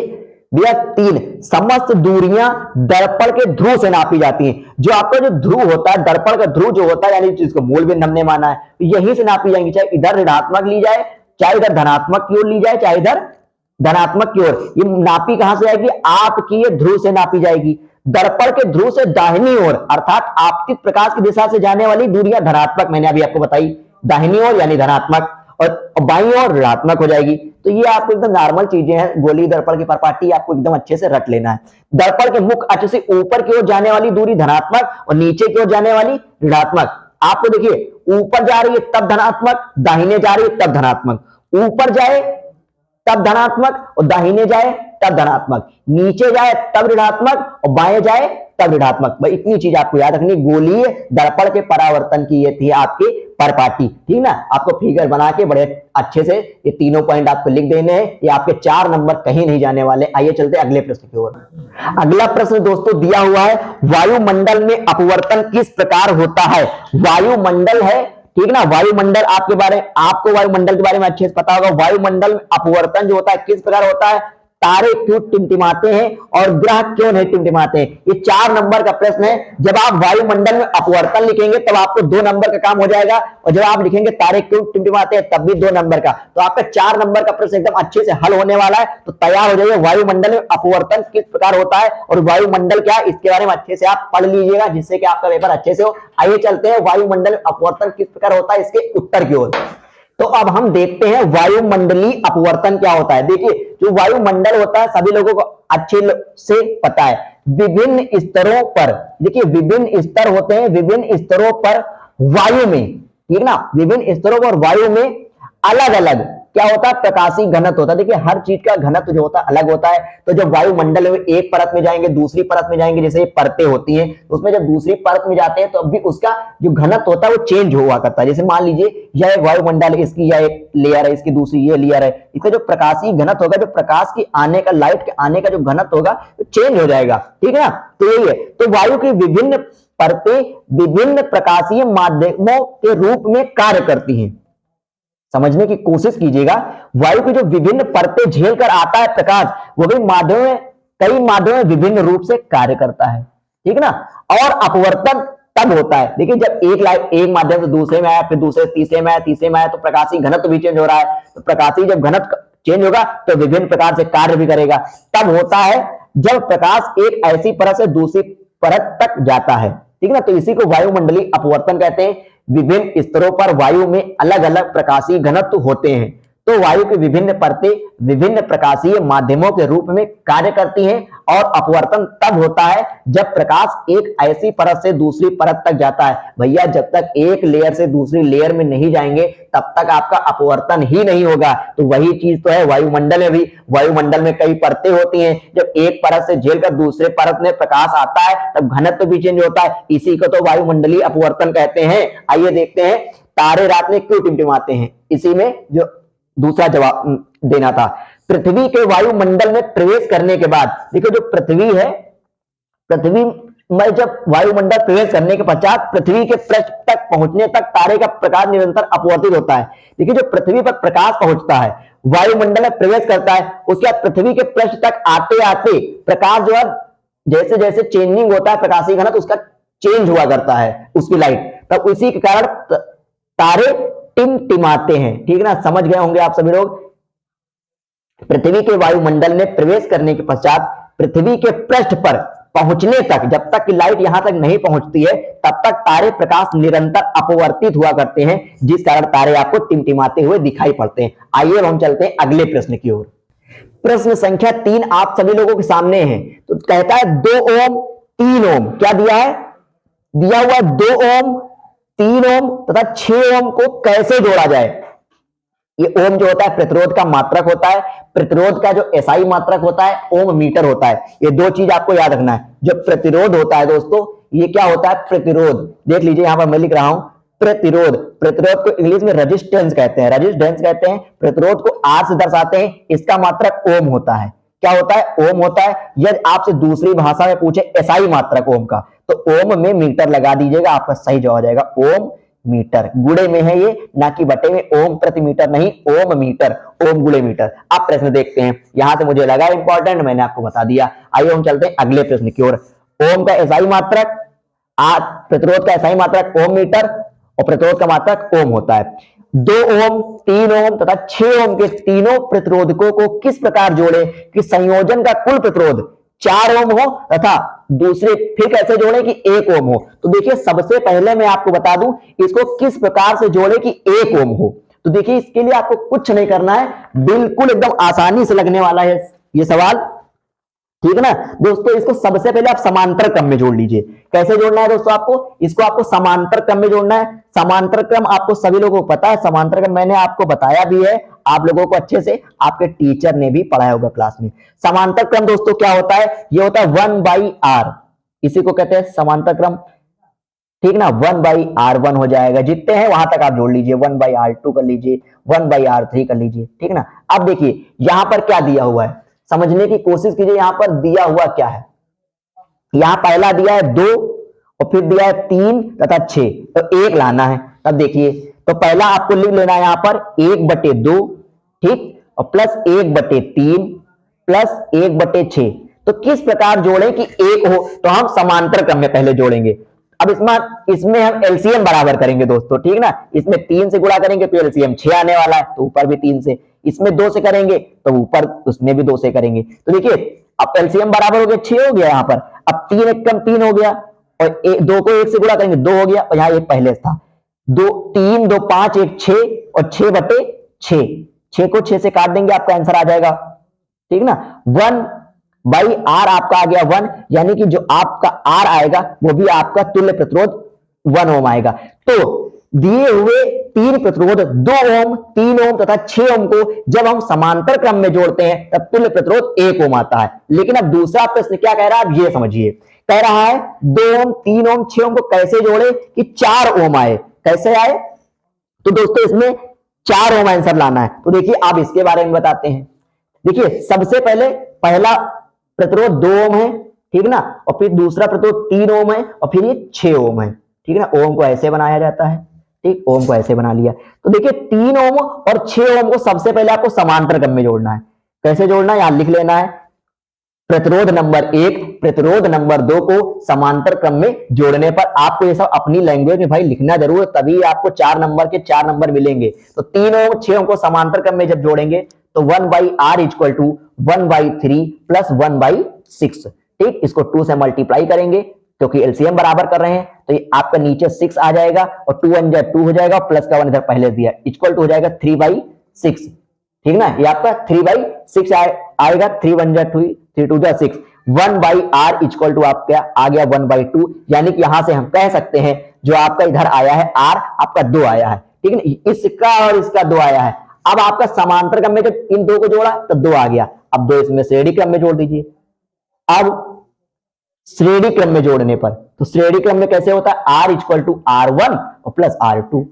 A: भैया 3 समस्त दूरियां दर्पण के ध्रुव से नापी जाती हैं। जो आपका जो ध्रुव होता है, दर्पण का ध्रुव जो होता है, यानी जिसको मूल बिंदु हमने माना है, तो यहीं से नापी जाएंगी। चाहे इधर ऋणात्मक ली जाए, चाहे इधर धनात्मक की ओर ली जाए, चाहे इधर धनात्मक की ओर। ये नापी कहां से आएगी? आपकी ये ध्रुव से नापी जाएगी। दर्पण के ध्रुव से दाहिनी ओर अर्थात आपतित प्रकाश की दिशा से जाने वाली दूरियां धनात्मक, मैंने अभी आपको बताई, दाहिनी ओर यानी धनात्मक, और बाईं ओर ऋणात्मक हो जाएगी। तो ये आपको एकदम नॉर्मल चीजें हैं। गोलीय दर्पण की परपाटी आपको एकदम अच्छे से रट लेना है। दर्पण के मुख्य अक्ष से ऊपर की ओर जाने वाली दूरी धनात्मक और नीचे की ओर जाने वाली ऋणात्मक। आपको देखिए ऊपर जा रही है तब धनात्मक, दाहिने जा रही है तब धनात्मक। ऊपर जाए तब धनात्मक और दाहिने जाए तब धनात्मक, नीचे जाए तब ऋणात्मक और बाएं जाए तब ऋणात्मक। भाई इतनी चीज आपको याद रखनी। गोलीय दर्पण के परावर्तन की ये थी आपकी परपाटी, ठीक ना। आपको फिगर बना के बड़े अच्छे से ये तीनों पॉइंट आपको लिख देने हैं। ये आपके 4 नंबर कहीं नहीं जाने वाले। आइए चलते अगले प्रश्न की ओर। अगला प्रश्न दोस्तों दिया हुआ है, वायुमंडल में अपवर्तन किस प्रकार होता है? वायुमंडल है, ठीक ना। वायुमंडल आपको वायुमंडल के बारे में अच्छे से पता होगा। वायुमंडल में अपवर्तन जो होता है किस प्रकार होता है? तारे क्यों टिमटिमाते हैं और ग्रह क्यों नहीं टिमटिमाते हैं? ये 4 नंबर का प्रश्न है। जब आप वायुमंडल में अपवर्तन लिखेंगे तब आपको 2 नंबर का काम हो जाएगा, और जब आप लिखेंगे तारे क्यों टिमटिमाते हैं तब भी 2 नंबर का। तो आपका 4 नंबर का प्रश्न एकदम अच्छे से हल होने वाला है। तो तैयार हो जाइए। वायुमंडल में अपवर्तन किस प्रकार होता है और वायुमंडल क्या है, इसके बारे में अच्छे से आप पढ़ लीजिएगा, जिससे कि आपका पेपर अच्छे से हो। आइए चलते हैं वायुमंडल में अपवर्तन किस प्रकार होता है इसके उत्तर की ओर। तो अब हम देखते हैं वायुमंडलीय अपवर्तन क्या होता है। देखिए जो वायुमंडल होता है सभी लोगों को अच्छे से पता है। विभिन्न स्तरों पर, देखिए विभिन्न स्तर होते हैं, विभिन्न स्तरों पर वायु में, ठीक ना, विभिन्न स्तरों पर वायु में अलग अलग क्या होता है? प्रकाशीय घनत्व होता है। देखिए हर चीज का घनत्व जो होता है अलग होता है। तो जब वायुमंडल में एक परत में जाएंगे, दूसरी परत में जाएंगे, जैसे ये परतें होती हैं, तो उसमें जब दूसरी परत में जाते हैं तो अब भी उसका जो घनत्व होता है वो चेंज हुआ करता है। जैसे मान लीजिए यह एक वायुमंडल है, इसकी यह एक लेयर है, इसकी दूसरी ये लेयर है, इसका जो प्रकाशीय घनत्व होगा, जो प्रकाश की आने का, लाइट के आने का जो घनत्व होगा वो चेंज हो जाएगा, ठीक है ना। तो यही है। तो वायु की विभिन्न परतें विभिन्न प्रकाशीय माध्यमों के रूप में कार्य करती हैं। समझने की कोशिश कीजिएगा। वायु की जो विभिन्न परतें झेल कर आता है प्रकाश, वो भी माध्यम में, कई माध्यमों में विभिन्न रूप से कार्य करता है, ठीक ना। और अपवर्तन तब होता है, देखिए जब एक लाइट एक माध्यम से दूसरे में आया, फिर दूसरे तीसरे में आया, तीसरे में आया, तो प्रकाशीय घनत्व भी चेंज हो रहा है। तो प्रकाशीय जब घनत्व चेंज होगा तो विभिन्न प्रकार से कार्य भी करेगा। तब होता है जब प्रकाश एक ऐसी परत से दूसरी परत तक जाता है, ठीक ना। तो इसी को वायुमंडलीय अपवर्तन कहते हैं। विभिन्न स्तरों पर वायु में अलग अलग प्रकाशीय घनत्व होते हैं। तो वायु की विभिन्न परतें विभिन्न प्रकाशीय माध्यमों के रूप में कार्य करती हैं। और अपवर्तन तब होता है जब प्रकाश एक ऐसी परत से दूसरी परत तक जाता है। भैया जब तक एक लेयर से दूसरी लेयर में नहीं जाएंगे तब तक आपका अपवर्तन ही नहीं होगा। तो वही चीज तो है वायुमंडल में भी। वायुमंडल में कई परतें होती हैं। जब एक परत से झेलकर दूसरे परत में प्रकाश आता है तब घनत्व भी चेंज होता है। इसी को तो वायुमंडलीय अपवर्तन कहते हैं। आइए देखते हैं तारे रात में क्यों टिमटिमाते हैं। इसी में जो दूसरा जवाब देना था। पृथ्वी के वायुमंडल में प्रवेश करने के बाद, देखो जो पृथ्वी है, पृथ्वी में जब वायुमंडल प्रवेश करने के पश्चात पृथ्वी के पृष्ठ तक पहुंचने तक तारे का प्रकाश निरंतर अपवर्तित होता है। देखिए जो पृथ्वी पर प्रकाश पहुंचता है, वायुमंडल में प्रवेश करता है, उसके बाद पृथ्वी के पृष्ठ तक आते आते प्रकाश जो है जैसे जैसे चेंजिंग होता है प्रकाशीय घनत्व उसका चेंज हुआ करता है, उसकी लाइट। तब उसी के कारण तारे टिमटिमाते हैं, ठीक ना। समझ गए होंगे आप सभी लोग। पृथ्वी के वायुमंडल में प्रवेश करने के पश्चात पृथ्वी के पृष्ठ पर पहुंचने तक, जब तक कि लाइट यहां तक नहीं पहुंचती है तब तक तारे प्रकाश निरंतर अपवर्तित हुआ करते हैं, जिस कारण तारे आपको टिमटिमाते हुए दिखाई पड़ते हैं। आइए हम चलते हैं अगले प्रश्न की ओर। प्रश्न संख्या 3 आप सभी लोगों के सामने है। तो कहता है 2 ओम 3 ओम, क्या दिया है? दिया हुआ 2 ओम 3 ओम तथा 6 ओम को कैसे जोड़ा जाए। ये ओम जो होता है प्रतिरोध का मात्रक होता है। प्रतिरोध का जो एसआई मात्रक होता है ओम मीटर होता है। ये 2 चीज आपको याद रखना है। जो प्रतिरोध होता है दोस्तों, ये क्या होता है? प्रतिरोध। देख लीजिए यहां पर मैं लिख रहा हूं प्रतिरोध। प्रतिरोध को इंग्लिश में रेजिस्टेंस कहते हैं, रेजिस्टेंस कहते हैं। प्रतिरोध को आर से दर्शाते हैं, इसका मात्रक ओम होता है, क्या होता है, ओम होता है। यदि आपसे दूसरी भाषा में पूछे एसआई मात्रक ओम का, तो ओम में मीटर लगा दीजिएगा, आपका सही जवाब हो जाएगा ओम मीटर। गुणे में है ये, ना कि बटे में। ओम प्रति मीटर नहीं, ओम मीटर, ओम गुणे मीटर। अब प्रश्न देखते हैं, यहां से मुझे लगा इंपॉर्टेंट, मैंने आपको बता दिया। आइए हम चलते हैं अगले प्रश्न की ओर। ओम का एसआई मात्रक, प्रतिरोध का एसआई मात्रक ओम मीटर, और प्रतिरोध का मात्रक ओम होता है। 2 ओम, 3 ओम तथा 6 ओम के तीनों प्रतिरोधकों को किस प्रकार जोड़े कि संयोजन का कुल प्रतिरोध 4 ओम हो तथा दूसरे फिर कैसे जोड़े कि 1 ओम हो। तो देखिए, सबसे पहले मैं आपको बता दूं इसको किस प्रकार से जोड़े कि 1 ओम हो। तो देखिए, इसके लिए आपको कुछ नहीं करना है, बिल्कुल एकदम आसानी से लगने वाला है ये सवाल, ठीक है ना दोस्तों। इसको सबसे पहले आप समांतर क्रम में जोड़ लीजिए। कैसे जोड़ना है दोस्तों, इसको आपको समांतर क्रम में जोड़ना है। समांतर क्रम आपको सभी लोगों को पता है, समांतर क्रम मैंने आपको बताया भी है, आप लोगों को अच्छे से आपके टीचर ने भी पढ़ाया होगा क्लास में। समांतर क्रम दोस्तों क्या होता है, ये होता है 1/r, इसी को कहते हैं समांतर क्रम, ठीक ना। 1/r1 हो जाएगा, जितने हैं वहां तक आप जोड़ लीजिए, 1/r2 कर लीजिए, 1/r3 कर लीजिए, ठीक ना। अब देखिए यहां पर क्या दिया हुआ है, समझने की कोशिश कीजिए। यहां पर दिया हुआ क्या है, यहां पहला दिया है 2 और फिर दिया है 3 तथा 6, तो 1 लाना है। तब देखिए, तो पहला आपको लिख लेना है यहां पर 1/2, ठीक, और प्लस 1/3 प्लस 1/6। तो किस प्रकार जोड़े कि 1 हो, तो हम समांतर क्रम में पहले जोड़ेंगे। अब इसमें हम एलसीएम बराबर करेंगे दोस्तों, ठीक ना। इसमें 3 से गुणा करेंगे तो एलसीएम 6 आने वाला है, तो ऊपर भी 3 से। इसमें 2 से करेंगे तो ऊपर उसमें भी 2 से करेंगे। तो देखिए, अब एलसीएम बराबर हो गया, 6 हो गया यहाँ पर। अब 3 एक कम 3 हो गया, और 2 को 1 से गुणा करेंगे 2 हो गया, और यहाँ 1 पहले था। 2 3 2 5 1 6 और 6/6, 6 को 6 से काट देंगे, आपका आंसर आ जाएगा, ठीक ना। 1/r आपका आ गया 1, यानी कि जो आपका r आएगा वो भी आपका तुल्य प्रतिरोध 1 ओम आएगा। तो दिए हुए 3 प्रतिरोध 2 ओम, 3 ओम तथा 6 ओम को जब हम समांतर क्रम में जोड़ते हैं तब तुल्य प्रतिरोध 1 ओम आता है। लेकिन अब दूसरा प्रश्न क्या कह रहा है, आप ये समझिए। कह रहा है 2 ओम, 3 ओम, 6 ओम को कैसे जोड़े कि 4 ओम आए। कैसे आए, तो दोस्तों इसमें 4 ओम आंसर लाना है। तो देखिए, आप इसके बारे में बताते हैं। देखिए, सबसे पहले पहला प्रतिरोध 2 ओम है, ठीक ना, और फिर दूसरा प्रतिरोध 3 ओम है, और फिर ये 6 ओम है, ठीक ना। ओम को ऐसे बनाया जाता है, ठीक, ओम को ऐसे बना लिया। तो देखिए 3 ओम और 6 ओम को सबसे पहले आपको समांतर क्रम में जोड़ना है। कैसे जोड़ना है, यहां लिख लेना है, प्रतिरोध नंबर 1 प्रतिरोध नंबर 2 को समांतर क्रम में जोड़ने पर आपको ये सब अपनी लैंग्वेज में भाई लिखना जरूर, तभी आपको 4 नंबर के 4 नंबर मिलेंगे। तो 3 ओम 6 ओम को समांतर क्रम में जब जोड़ेंगे तो 1/r = 1/3 + 1/6, ठीक। इसको 2 से मल्टीप्लाई करेंगे क्योंकि एलसीएम बराबर कर रहे हैं, तो ये आपका नीचे 6 आ जाएगा, और 2 1 2 हो जाएगा, प्लस का 1 इधर पहले दिया, इक्वल टू हो जाएगा 3/6, ठीक ना। ये आपका 3/6 आएगा, 3 1 2 3 2 6, 1/r = आपका आ गया 1/2, यानी कि यहां से हम कह सकते हैं जो आपका इधर आया है r, आपका 2 आया है, ठीक है। इसका और इसका 2 आया है। अब आपका समांतर क्रम में जब इन 2 को जोड़ा तो 2 आ गया, अब 2 इसमें श्रेणी क्रम में जोड़ दीजिए। अब श्रेणी क्रम में जोड़ने पर, तो श्रेणी क्रम में कैसे होता है, r = r1 और प्लस r2।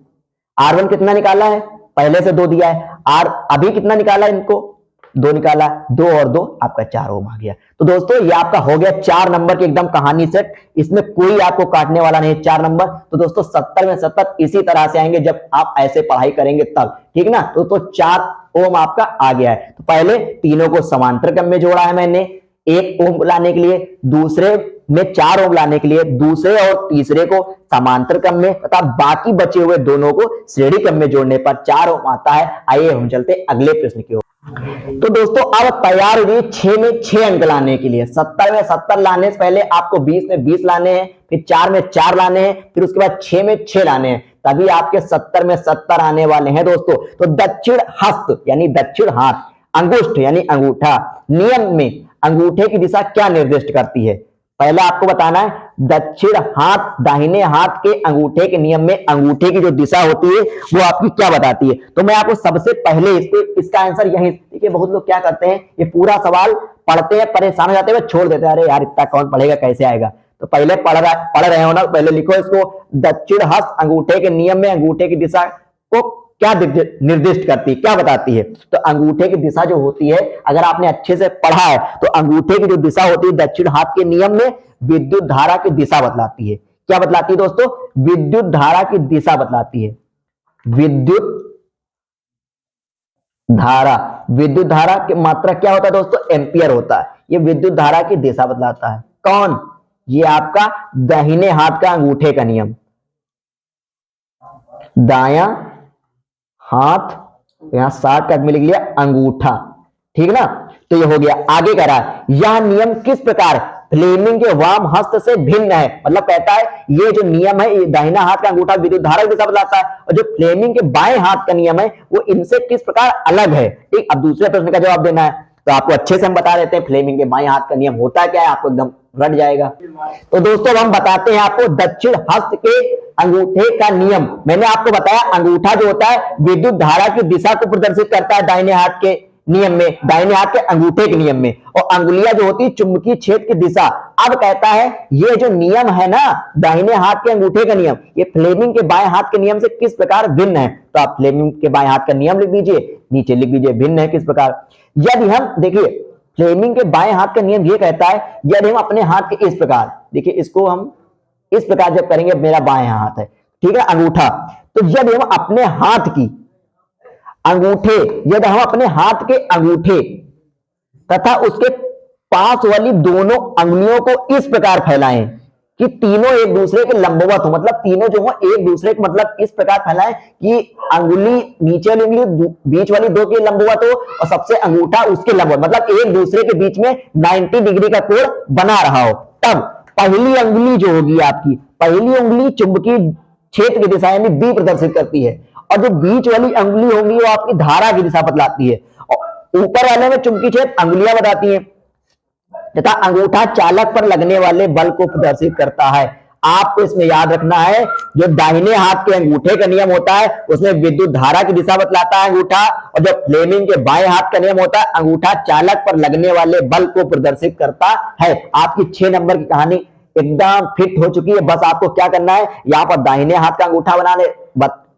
A: r1 कितना निकाला है, पहले से 2 दिया है, r अभी कितना निकाला है, इनको 2 निकाला, 2 और 2 आपका 4 ओम आ गया। तो दोस्तों ये आपका हो गया 4 नंबर की एकदम कहानी सेट, इसमें कोई आपको काटने वाला नहीं, 4 नंबर। तो दोस्तों 70 में 70 इसी तरह से आएंगे जब आप ऐसे पढ़ाई करेंगे तब, ठीक ना। तो 4 ओम आपका आ गया है। तो पहले तीनों को समांतर क्रम में जोड़ा है मैंने 1 ओम लाने के लिए, दूसरे में 4 ओम लाने के लिए, दूसरे और तीसरे को समांतर क्रम में, तथा बाकी बचे हुए दोनों को श्रेणी क्रम में जोड़ने पर 4 ओम आता है। आइए हम चलते अगले प्रश्न की ओर। तो दोस्तों अब तैयार हुई 6 में 6 अंक लाने के लिए। 70 में 70 लाने से पहले आपको 20 में 20 लाने हैं, फिर 4 में 4 लाने हैं, फिर उसके बाद 6 में 6 लाने हैं, तभी आपके 70 में 70 आने वाले हैं दोस्तों। तो दक्षिण हस्त यानी दक्षिण हाथ, अंगुष्ठ यानी अंगूठा, नियम में अंगूठे की दिशा क्या निर्दिष्ट करती है। पहले आपको बताना है दक्षिण हाथ, दाहिने हाथ के अंगूठे के नियम में अंगूठे की जो दिशा होती है वो आपकी क्या बताती है। तो मैं आपको सबसे पहले इसका आंसर यही, देखिए बहुत लोग क्या करते हैं, ये पूरा सवाल पढ़ते हैं, परेशान हो जाते हैं, छोड़ देते हैं, अरे यार इतना कौन पढ़ेगा, कैसे आएगा। तो पहले पढ़ रहे हो ना, पहले लिखो इसको, दक्षिण हस्त अंगूठे के नियम में अंगूठे की दिशा को क्या निर्दिष्ट करती है, क्या बताती है? तो अंगूठे की दिशा जो होती है, अगर आपने अच्छे से पढ़ा है तो अंगूठे की जो दिशा होती है दक्षिण हाथ के नियम में विद्युत धारा की दिशा बतलाती है। क्या बतलाती है दोस्तों? विद्युत धारा की दिशा बतलाती है। विद्युत धारा, विद्युत धारा की मात्रा क्या होता है दोस्तों? एम्पियर होता है। ये विद्युत धारा की दिशा बतलाता है। कौन? ये आपका दाहिने हाथ का अंगूठे का नियम। दायां हाथ, यहां 60 का लिख लिया अंगूठा, ठीक ना? तो ये हो गया। आगे कह रहा है यह नियम किस प्रकार फ्लेमिंग के वाम हस्त से भिन्न है। मतलब कहता है ये जो नियम है, ये दाहिना हाथ का अंगूठा विद्युत धारा की दिशा बतलाता है, और जो फ्लेमिंग के बाएं हाथ का नियम है वो इनसे किस प्रकार अलग है। ठीक, अब दूसरे प्रश्न का जवाब देना है। तो आपको अच्छे से हम बता देते हैं फ्लेमिंग के बाएं हाथ का नियम होता क्या है, आपको एकदम रट जाएगा। तो दोस्तों हम बताते हैं आपको दक्षिण हस्त के अंगूठे का नियम। मैंने आपको बताया अंगूठा जो होता है विद्युत धारा की दिशा को प्रदर्शित करता है दाहिने हाथ के नियम में, दाहिने हाथ के अंगूठे के नियम में, और अंगुलियां जो होती है चुंबकीय क्षेत्र की दिशा। अब कहता है ये जो नियम है ना दाहिने हाथ के अंगूठे का नियम, ये फ्लेमिंग के बाएं हाथ के नियम से किस प्रकार भिन्न है। तो आप फ्लेमिंग के बाएं हाथ का नियम लिख दीजिए, नीचे लिख दीजिए भिन्न है किस प्रकार। यदि हम देखिए फ्लेमिंग के बाएं हाथ का नियम ये कहता है यदि हम अपने हाथ के इस प्रकार, देखिए इसको हम इस प्रकार जब करेंगे, मेरा बाएं हाथ है, ठीक है, अंगूठा, तो यदि हम अपने हाथ की अंगूठे, यदि हम अपने हाथ के अंगूठे तथा उसके पास वाली दोनों अंगुलियों को इस प्रकार फैलाएं कि तीनों एक दूसरे के लंबवत हो, मतलब तीनों जो हो एक दूसरे के, मतलब इस प्रकार फैलाएं कि अंगुली नीचे वाली उंगली बीच वाली दो के लंबवत हो और सबसे अंगूठा उसके लंबवत, मतलब एक दूसरे के बीच में 90 डिग्री का कोण बना रहा हो। तब पहली अंगुली जो होगी आपकी, पहली उंगली चुंबकीय क्षेत्र की दिशा यानी बी प्रदर्शित करती है, और जो बीच वाली अंगुली होगी वो आपकी धारा की दिशा बतलाती है, और ऊपर वाले में चुंबकीय क्षेत्र अंगुलियां बताती हैं, तथा अंगूठा चालक पर लगने वाले बल को प्रदर्शित करता है। आपको इसमें याद रखना है जो दाहिने हाथ के अंगूठे का नियम होता है उसमें विद्युत धारा की दिशा बतलाता है अंगूठा, और जो फ्लेमिंग के बाएं हाथ का नियम होता है अंगूठा चालक पर लगने वाले बल को प्रदर्शित करता है। आपकी 6 नंबर की कहानी एकदम फिट हो चुकी है। बस आपको क्या करना है, यहां पर दाहिने हाथ का अंगूठा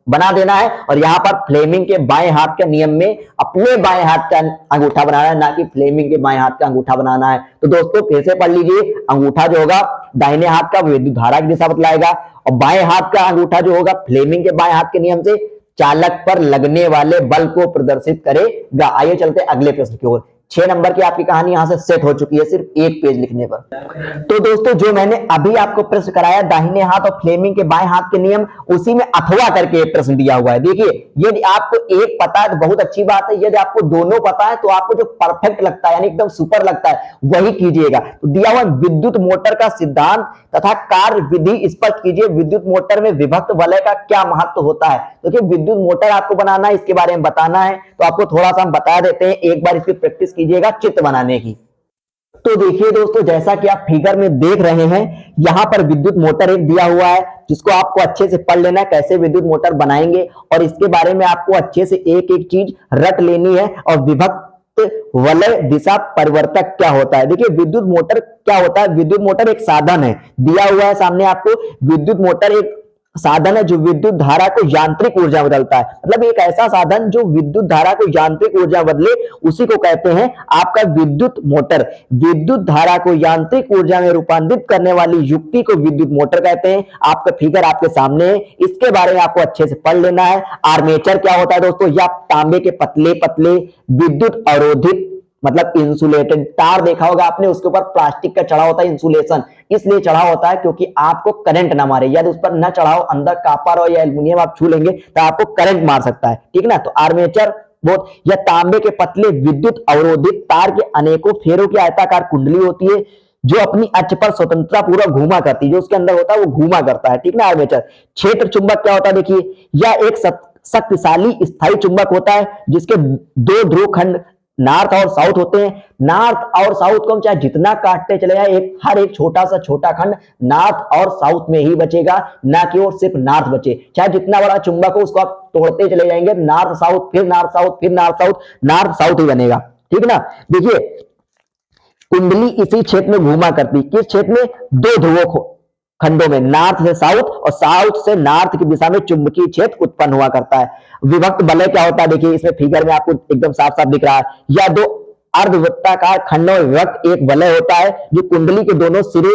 A: बना देना है, और यहां पर फ्लेमिंग के बाएं हाथ के नियम में अपने बाएं हाथ का अंगूठा बनाना है, ना कि फ्लेमिंग के बाएं हाथ का अंगूठा बनाना है। तो दोस्तों फिर से पढ़ लीजिए, अंगूठा जो होगा दाहिने हाथ का विद्युत धारा की दिशा बतलाएगा, और बाएं हाथ का अंगूठा जो होगा फ्लेमिंग के बाएं हाथ के नियम से चालक पर लगने वाले बल को प्रदर्शित करेगा। आइए चलते अगले प्रश्न की ओर। 6 नंबर की आपकी कहानी यहां से सेट हो चुकी है सिर्फ एक पेज लिखने पर। तो दोस्तों जो मैंने अभी आपको प्रश्न कराया दाहिने हाथ और फ्लेमिंग के बाएं हाथ के नियम, उसी में अथवा करके एक प्रश्न दिया हुआ है। देखिए यदि आपको एक पता है तो बहुत अच्छी बात है, यदि आपको दोनों पता है तो आपको जो परफेक्ट लगता है यानी एकदम सुपर लगता है वही कीजिएगा। तो दिया हुआ विद्युत मोटर का सिद्धांत तथा कार्य विधि स्पष्ट कीजिए। विद्युत मोटर में विभक्त वलय का क्या महत्व होता है। देखिए विद्युत मोटर आपको बनाना है, इसके बारे में बताना है, तो आपको थोड़ा सा हम बता देते हैं, एक बार इसकी प्रैक्टिस कीजिएगा चित्र बनाने की। तो देखिए दोस्तों जैसा कि आप फिगर में देख रहे हैं यहां पर विद्युत मोटर एक दिया हुआ है जिसको आपको अच्छे से पढ़ लेना है कैसे विद्युत मोटर बनाएंगे, और इसके बारे में आपको अच्छे से एक एक चीज रट लेनी है। और विभक्त वलय दिशा परिवर्तक क्या होता है। देखिए विद्युत मोटर क्या होता है, विद्युत मोटर एक साधन है, दिया हुआ है सामने आपको। विद्युत मोटर एक साधन है जो विद्युत धारा को यांत्रिक ऊर्जा बदलता है, मतलब एक ऐसा साधन जो विद्युत धारा को यांत्रिक ऊर्जा बदले उसी को कहते हैं आपका विद्युत मोटर। विद्युत धारा को यांत्रिक ऊर्जा में रूपांतरित करने वाली युक्ति को विद्युत मोटर कहते हैं। आपका फिगर आपके सामने है, इसके बारे में आपको अच्छे से पढ़ लेना है। आर्मेचर क्या होता है दोस्तों, या तांबे के पतले पतले विद्युत अवरोधित मतलब इंसुलेटेड तार देखा होगा आपने, उसके ऊपर प्लास्टिक का चढ़ा होता है, इंसुलेशन इसलिए चढ़ा होता है क्योंकि आपको करंट ना मारे। यदि उस पर न चढ़ाओ, अंदर कॉपर और या एल्युमिनियम आप छू लेंगे तो आपको करंट मार सकता है, ठीक ना। तो आर्मेचर बहुत या तांबे के पतले विद्युत अवरोधित तार के अनेकों फेरों की आयताकार कुंडली होती है जो अपनी अक्ष पर स्वतंत्रता पूर्वक घूमा करती है, जो उसके अंदर होता है वो घूमा करता है, ठीक ना। आर्मेचर क्षेत्र चुंबक क्या होता है, देखिए यह एक शक्तिशाली स्थायी चुंबक होता है जिसके 2 ध्रुव खंड नॉर्थ और साउथ होते हैं। नॉर्थ और साउथ को हम चाहे जितना काटते चले जाए, हर एक छोटा सा छोटा खंड नॉर्थ और साउथ में ही बचेगा, ना कि वो सिर्फ नॉर्थ बचे। चाहे जितना बड़ा चुंबक हो उसको आप तोड़ते चले जाएंगे, नॉर्थ साउथ फिर नॉर्थ साउथ फिर नॉर्थ साउथ, नॉर्थ साउथ ही बनेगा, ठीक ना। देखिए कुंडली इसी क्षेत्र में घूमा करती, किस क्षेत्र में, 2 ध्रुवों खंडों में, नॉर्थ से साउथ और साउथ से नॉर्थ की दिशा में चुंबकीय क्षेत्र उत्पन्न हुआ करता है। विभक्त वलय क्या होता है, देखिए इसमें फिगर में आपको एकदम साफ साफ दिख रहा है। या दो अर्धवृत्ताकार खंडों में विभक्त एक वलय होता है जो कुंडली के दोनों सिरे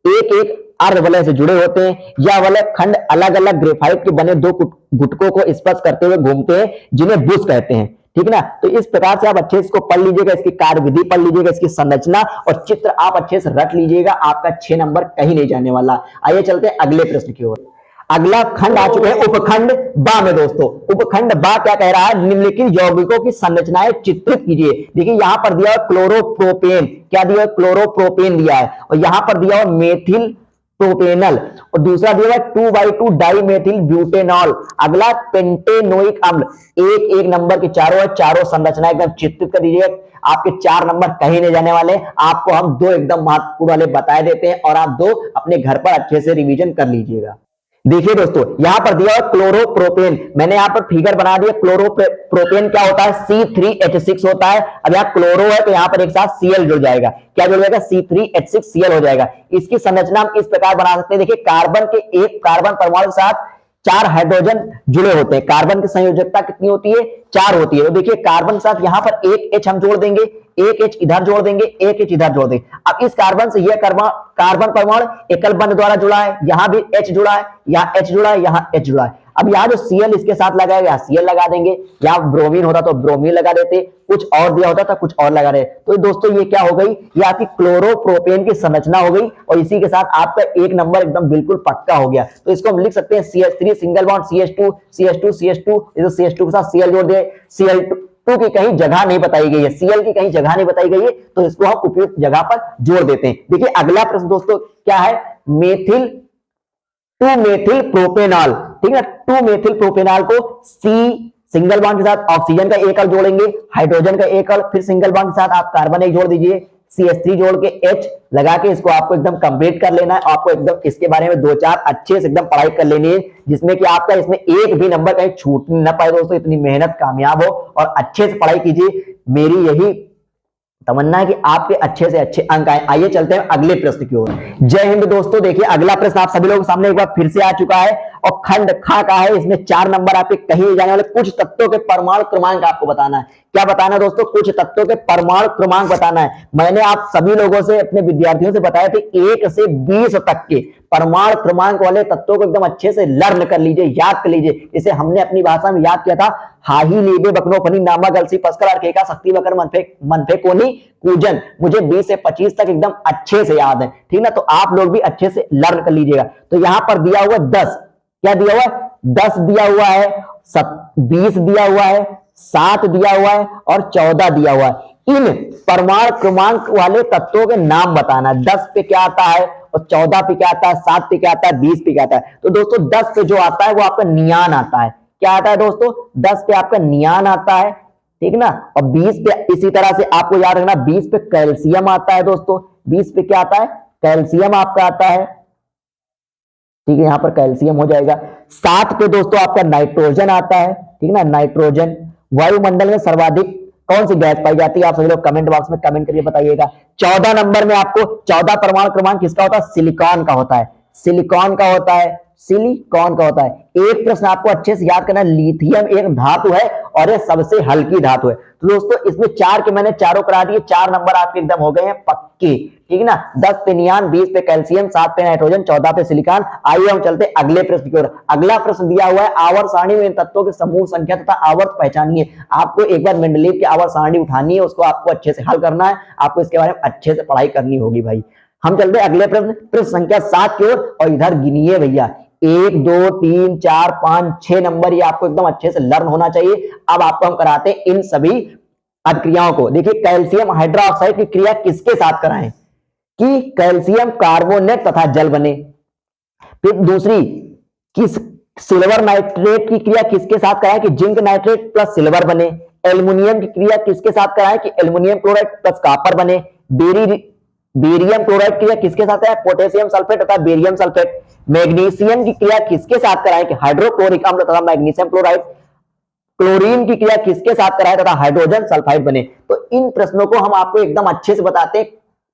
A: एक एक अर्ध वलय से जुड़े होते हैं। यह वलय खंड अलग अलग ग्रेफाइट के बने दो गुटकों को स्पर्श करते हुए घूमते हैं, जिन्हें बुश कहते हैं। ठीक ना, तो इस प्रकार से आप अच्छे से इसको पढ़ लीजिएगा, इसकी कार्यविधि पढ़ लीजिएगा, इसकी संरचना और चित्र आप अच्छे से रख लीजिएगा, आपका 6 नंबर कहीं नहीं जाने वाला। आइए चलते हैं अगले प्रश्न की ओर। अगला खंड आ चुके हैं उपखंड बा में दोस्तों। उपखंड बा क्या कह रहा है, निम्नलिखित यौगिकों की संरचनाएं चित्रित कीजिए। देखिए यहां पर दिया हुआ क्लोरोप्रोपेन, क्या दिया हुआ, क्लोरोप्रोपेन दिया है, और यहां पर दिया हुआ मेथिल प्रोपेनल, और दूसरा दिया हुआ 2x2 डाइमेथिल ब्यूटेनॉल। अगला पेंटेनोइक अम्ल। एक एक नंबर के चारों संरचनाएं एकदम चित्रित कर दीजिए, आपके 4 नंबर कहीं नहीं जाने वाले। आपको हम 2 एकदम महत्वपूर्ण वाले बताए देते हैं और आप 2 अपने घर पर अच्छे से रिवीजन कर लीजिएगा। देखिए दोस्तों यहां पर दिया हुआ क्लोरोप्रोपेन, मैंने यहां पर फिगर बना दिया। क्लोरोप्रोपेन क्या होता है, C3H6 होता है। अब यहां क्लोरो है तो यहां पर एक साथ Cl जुड़ जाएगा, क्या जुड़ जाएगा, C3H6 Cl हो जाएगा। इसकी संरचना हम इस प्रकार बना सकते हैं, देखिए कार्बन के एक कार्बन परमाणु के साथ 4 हाइड्रोजन जुड़े होते हैं। कार्बन की संयोजकता कितनी होती है, 4 होती है। तो देखिए कार्बन के साथ यहां पर एक H हम जोड़ देंगे, एक H इधर जोड़ देंगे, एक H इधर जोड़ देंगे। अब इस कार्बन से यह कार्बन परमाणु एकल बंध द्वारा जुड़ा है, यहां भी H जुड़ा है, यहां H जुड़ा है, यहां H जुड़ा है। अब यहाँ जो Cl इसके साथ लगा है, यहाँ Cl लगा देंगे, यहाँ ब्रोमीन होता तो ब्रोमीन लगा देते, कुछ और दिया होता था कुछ और लगा रहे। तो दोस्तों ये क्या हो गई, ये आपकी क्लोरोप्रोपेन की संरचना हो गई, और इसी के साथ आपका 1 नंबर एकदम बिल्कुल पक्का हो गया। तो इसको हम लिख सकते हैं CH3 single bond CH2 CH2 CH2, इधर CH2 के साथ Cl जोड़ दे। Cl2 की कहीं जगह नहीं बताई गई है, Cl की कहीं जगह नहीं बताई गई है, तो इसको हम उपयुक्त जगह पर जोड़ देते हैं। देखिए अगला प्रश्न दोस्तों क्या है, मेथिल 2-मेथिल प्रोपेनॉल। ठीक है, 2-मेथिल प्रोपेनॉल को C सिंगल बॉन्ड के साथ ऑक्सीजन का एकल जोड़ेंगे, हाइड्रोजन का एकल, फिर सिंगल बॉन्ड के साथ आप कार्बन एक जोड़ दीजिए, CH3 जोड़ के H लगा के इसको आपको एकदम कंप्लीट कर लेना है। आपको एकदम इसके बारे में 2-4 अच्छे से एकदम पढ़ाई कर लेनी है, जिसमें कि आपका इसमें एक भी नंबर कहीं छूट न पाए दोस्तों। इतनी मेहनत कामयाब हो और अच्छे से पढ़ाई कीजिए, मेरी यही तमन्ना है कि आपके अच्छे से अच्छे अंक आए। आइए चलते हैं अगले प्रश्न की ओर। जय हिंद दोस्तों, देखिए अगला प्रश्न आप सभी लोगों के सामने एक बार फिर से आ चुका है, और खंड खा का है। इसमें 4 नंबर आपके कहीं नहीं जाने वाले। कुछ तत्वों के परमाणु क्रमांक आपको बताना है। क्या बताना है दोस्तों, कुछ तत्वों के परमाणु क्रमांक बताना है। मैंने आप सभी लोगों से, अपने विद्यार्थियों से बताया थे 1 से 20 तक के परमाणु क्रमांक वाले तत्वों को एकदम अच्छे से लर्न कर लीजिए, याद कर लीजिए। इसे हमने अपनी भाषा में याद किया था, हाही लीबे बकनोफनी नामा गलसी पस्कर अर्केका शक्ति बकर मनफे कोनी कूजन। मुझे 20 से 25 तक एकदम अच्छे से याद है, ठीक ना। तो आप लोग भी अच्छे से लर्न कर लीजिएगा। तो यहां पर दिया हुआ 10, क्या दिया हुआ है, 10 दिया हुआ है, 20 दिया हुआ है, 7 दिया हुआ है और 14 दिया हुआ है। इन परमाणु क्रमांक वाले तत्वों के नाम बताना है। 10 पे क्या आता है और 14 पे क्या आता है, 7 पे क्या आता है, 20 पे क्या आता है। तो दोस्तों 10 पे जो आता है वो आपका नियान आता है। क्या आता है दोस्तों, 10 पे आपका नियान आता है, ठीक ना। और 20 पे इसी तरह से आपको याद रखना, 20 पे कैल्शियम आता है दोस्तों। 20 पे क्या आता है, कैल्शियम आपका आता है, ठीक है, यहां पर कैल्शियम हो जाएगा। 7 पे दोस्तों आपका नाइट्रोजन आता है, ठीक ना, नाइट्रोजन। वायुमंडल में सर्वाधिक कौन सी गैस पाई जाती है, आप सभी लोग कमेंट बॉक्स में कमेंट करके बताइएगा। 14 नंबर में आपको 14 परमाणु क्रमांक किसका होता है, सिलिकॉन का होता है, सिलिकॉन का होता है, सिलिकॉन का होता है। एक प्रश्न आपको अच्छे से याद करना, लिथियम एक धातु है और ये सबसे हल्की धातु है। तो दोस्तों इसमें 4 के मैंने चारों करा दिए, 4 नंबर आपके एकदम हो गए हैं पक्के, ठीक ना। 10 पे नियान, 20 पे कैल्शियम, 7 पे नाइट्रोजन, 14 पे सिलिकॉन। आइए हम चलते अगले प्रश्न की ओर। अगला प्रश्न दिया हुआ है, आवर्त सारणी में इन तत्वों के समूह संख्या तथा आवर्त पहचानिए। आपको एक बार मेंडलीव की आवर्त सारणी उठानी है, उसको आपको अच्छे से हल करना है, आपको इसके बारे में अच्छे से पढ़ाई करनी होगी भाई। हम चलते अगले प्रश्न, प्रश्न संख्या 7 की ओर, और इधर गिनिए भैया, 1 2 3 4 5 6 नंबर, ये आपको एकदम अच्छे से लर्न होना चाहिए। अब आपको हम कराते हैं इन सभी अभिक्रियाओं को। देखिए कैल्शियम हाइड्रोक्साइड की क्रिया किसके साथ कराएं, कि कैल्शियम कार्बोनेट तथा जल बने। फिर दूसरी, किस सिल्वर नाइट्रेट की क्रिया किसके साथ कराएं, कि जिंक नाइट्रेट प्लस सिल्वर बने। एल्युमिनियम की क्रिया किसके साथ कराएं, कि एल्युमिनियम क्लोराइड प्लस कॉपर बने। बेरियम क्लोराइड की क्रिया किसके साथ है, पोटेशियम सल्फेट तथा बेरियम सल्फेट। मैग्नीशियम की क्रिया किसके साथ कराएं, कि हाइड्रोक्लोरिक अम्ल तथा मैग्नीशियम क्लोराइड। क्लोरीन की क्रिया किसके साथ कराएं तथा हाइड्रोजन सल्फाइड बने। तो इन प्रश्नों को हम आपको एकदम अच्छे से बताते हैं,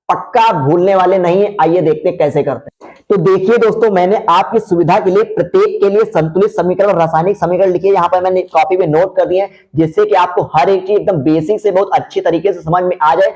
A: पक्का भूलने वाले नहीं है। आइए देखते हैं कैसे करते हैं। तो देखिए दोस्तों, मैंने आपकी सुविधा के लिए प्रत्येक के लिए संतुलित समीकरण और रासायनिक समीकरण लिखे यहाँ पर मैंने कॉपी में नोट कर दिए हैं, जिससे कि आपको हर एक चीज एकदम बेसिक से बहुत अच्छी तरीके से समझ में आ जाए,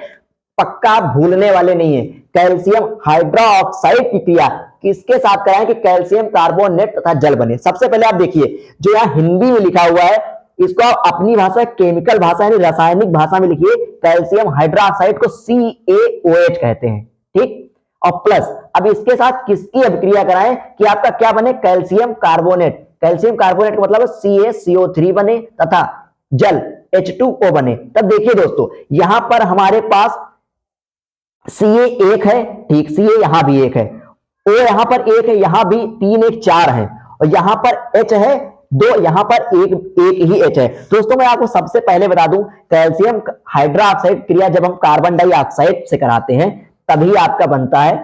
A: पक्का भूलने वाले नहीं है। कैल्शियम हाइड्रोक्साइड की क्रिया किसके साथ कराएं कि कैल्शियम कार्बोनेट तथा जल बने। सबसे पहले आप देखिए, जो यहाँ हिंदी में लिखा हुआ है इसको आप अपनी भाषा, केमिकल भाषा यानी रासायनिक भाषा में लिखिए, कैल्शियम हाइड्रोक्साइड को CaOH कहते हैं, ठीक। और प्लस अब इसके साथ किसकी अभिक्रिया कराएं कि आपका क्या बने, कैल्शियम कार्बोनेट। कैल्शियम कार्बोनेट का मतलब CaCO3 बने तथा जल H2O बने। तब देखिए दोस्तों, यहां पर हमारे पास Ca एक है, ठीक, Ca यहां भी एक है, O यहां पर एक है, यहां भी 3 1 4 है, और यहां पर H है 2, यहां पर एक ही H है। दोस्तों मैं आपको सबसे पहले बता दूं, कैल्शियम हाइड्रोक्साइड क्रिया जब हम कार्बन डाइऑक्साइड से कराते हैं तभी आपका बनता है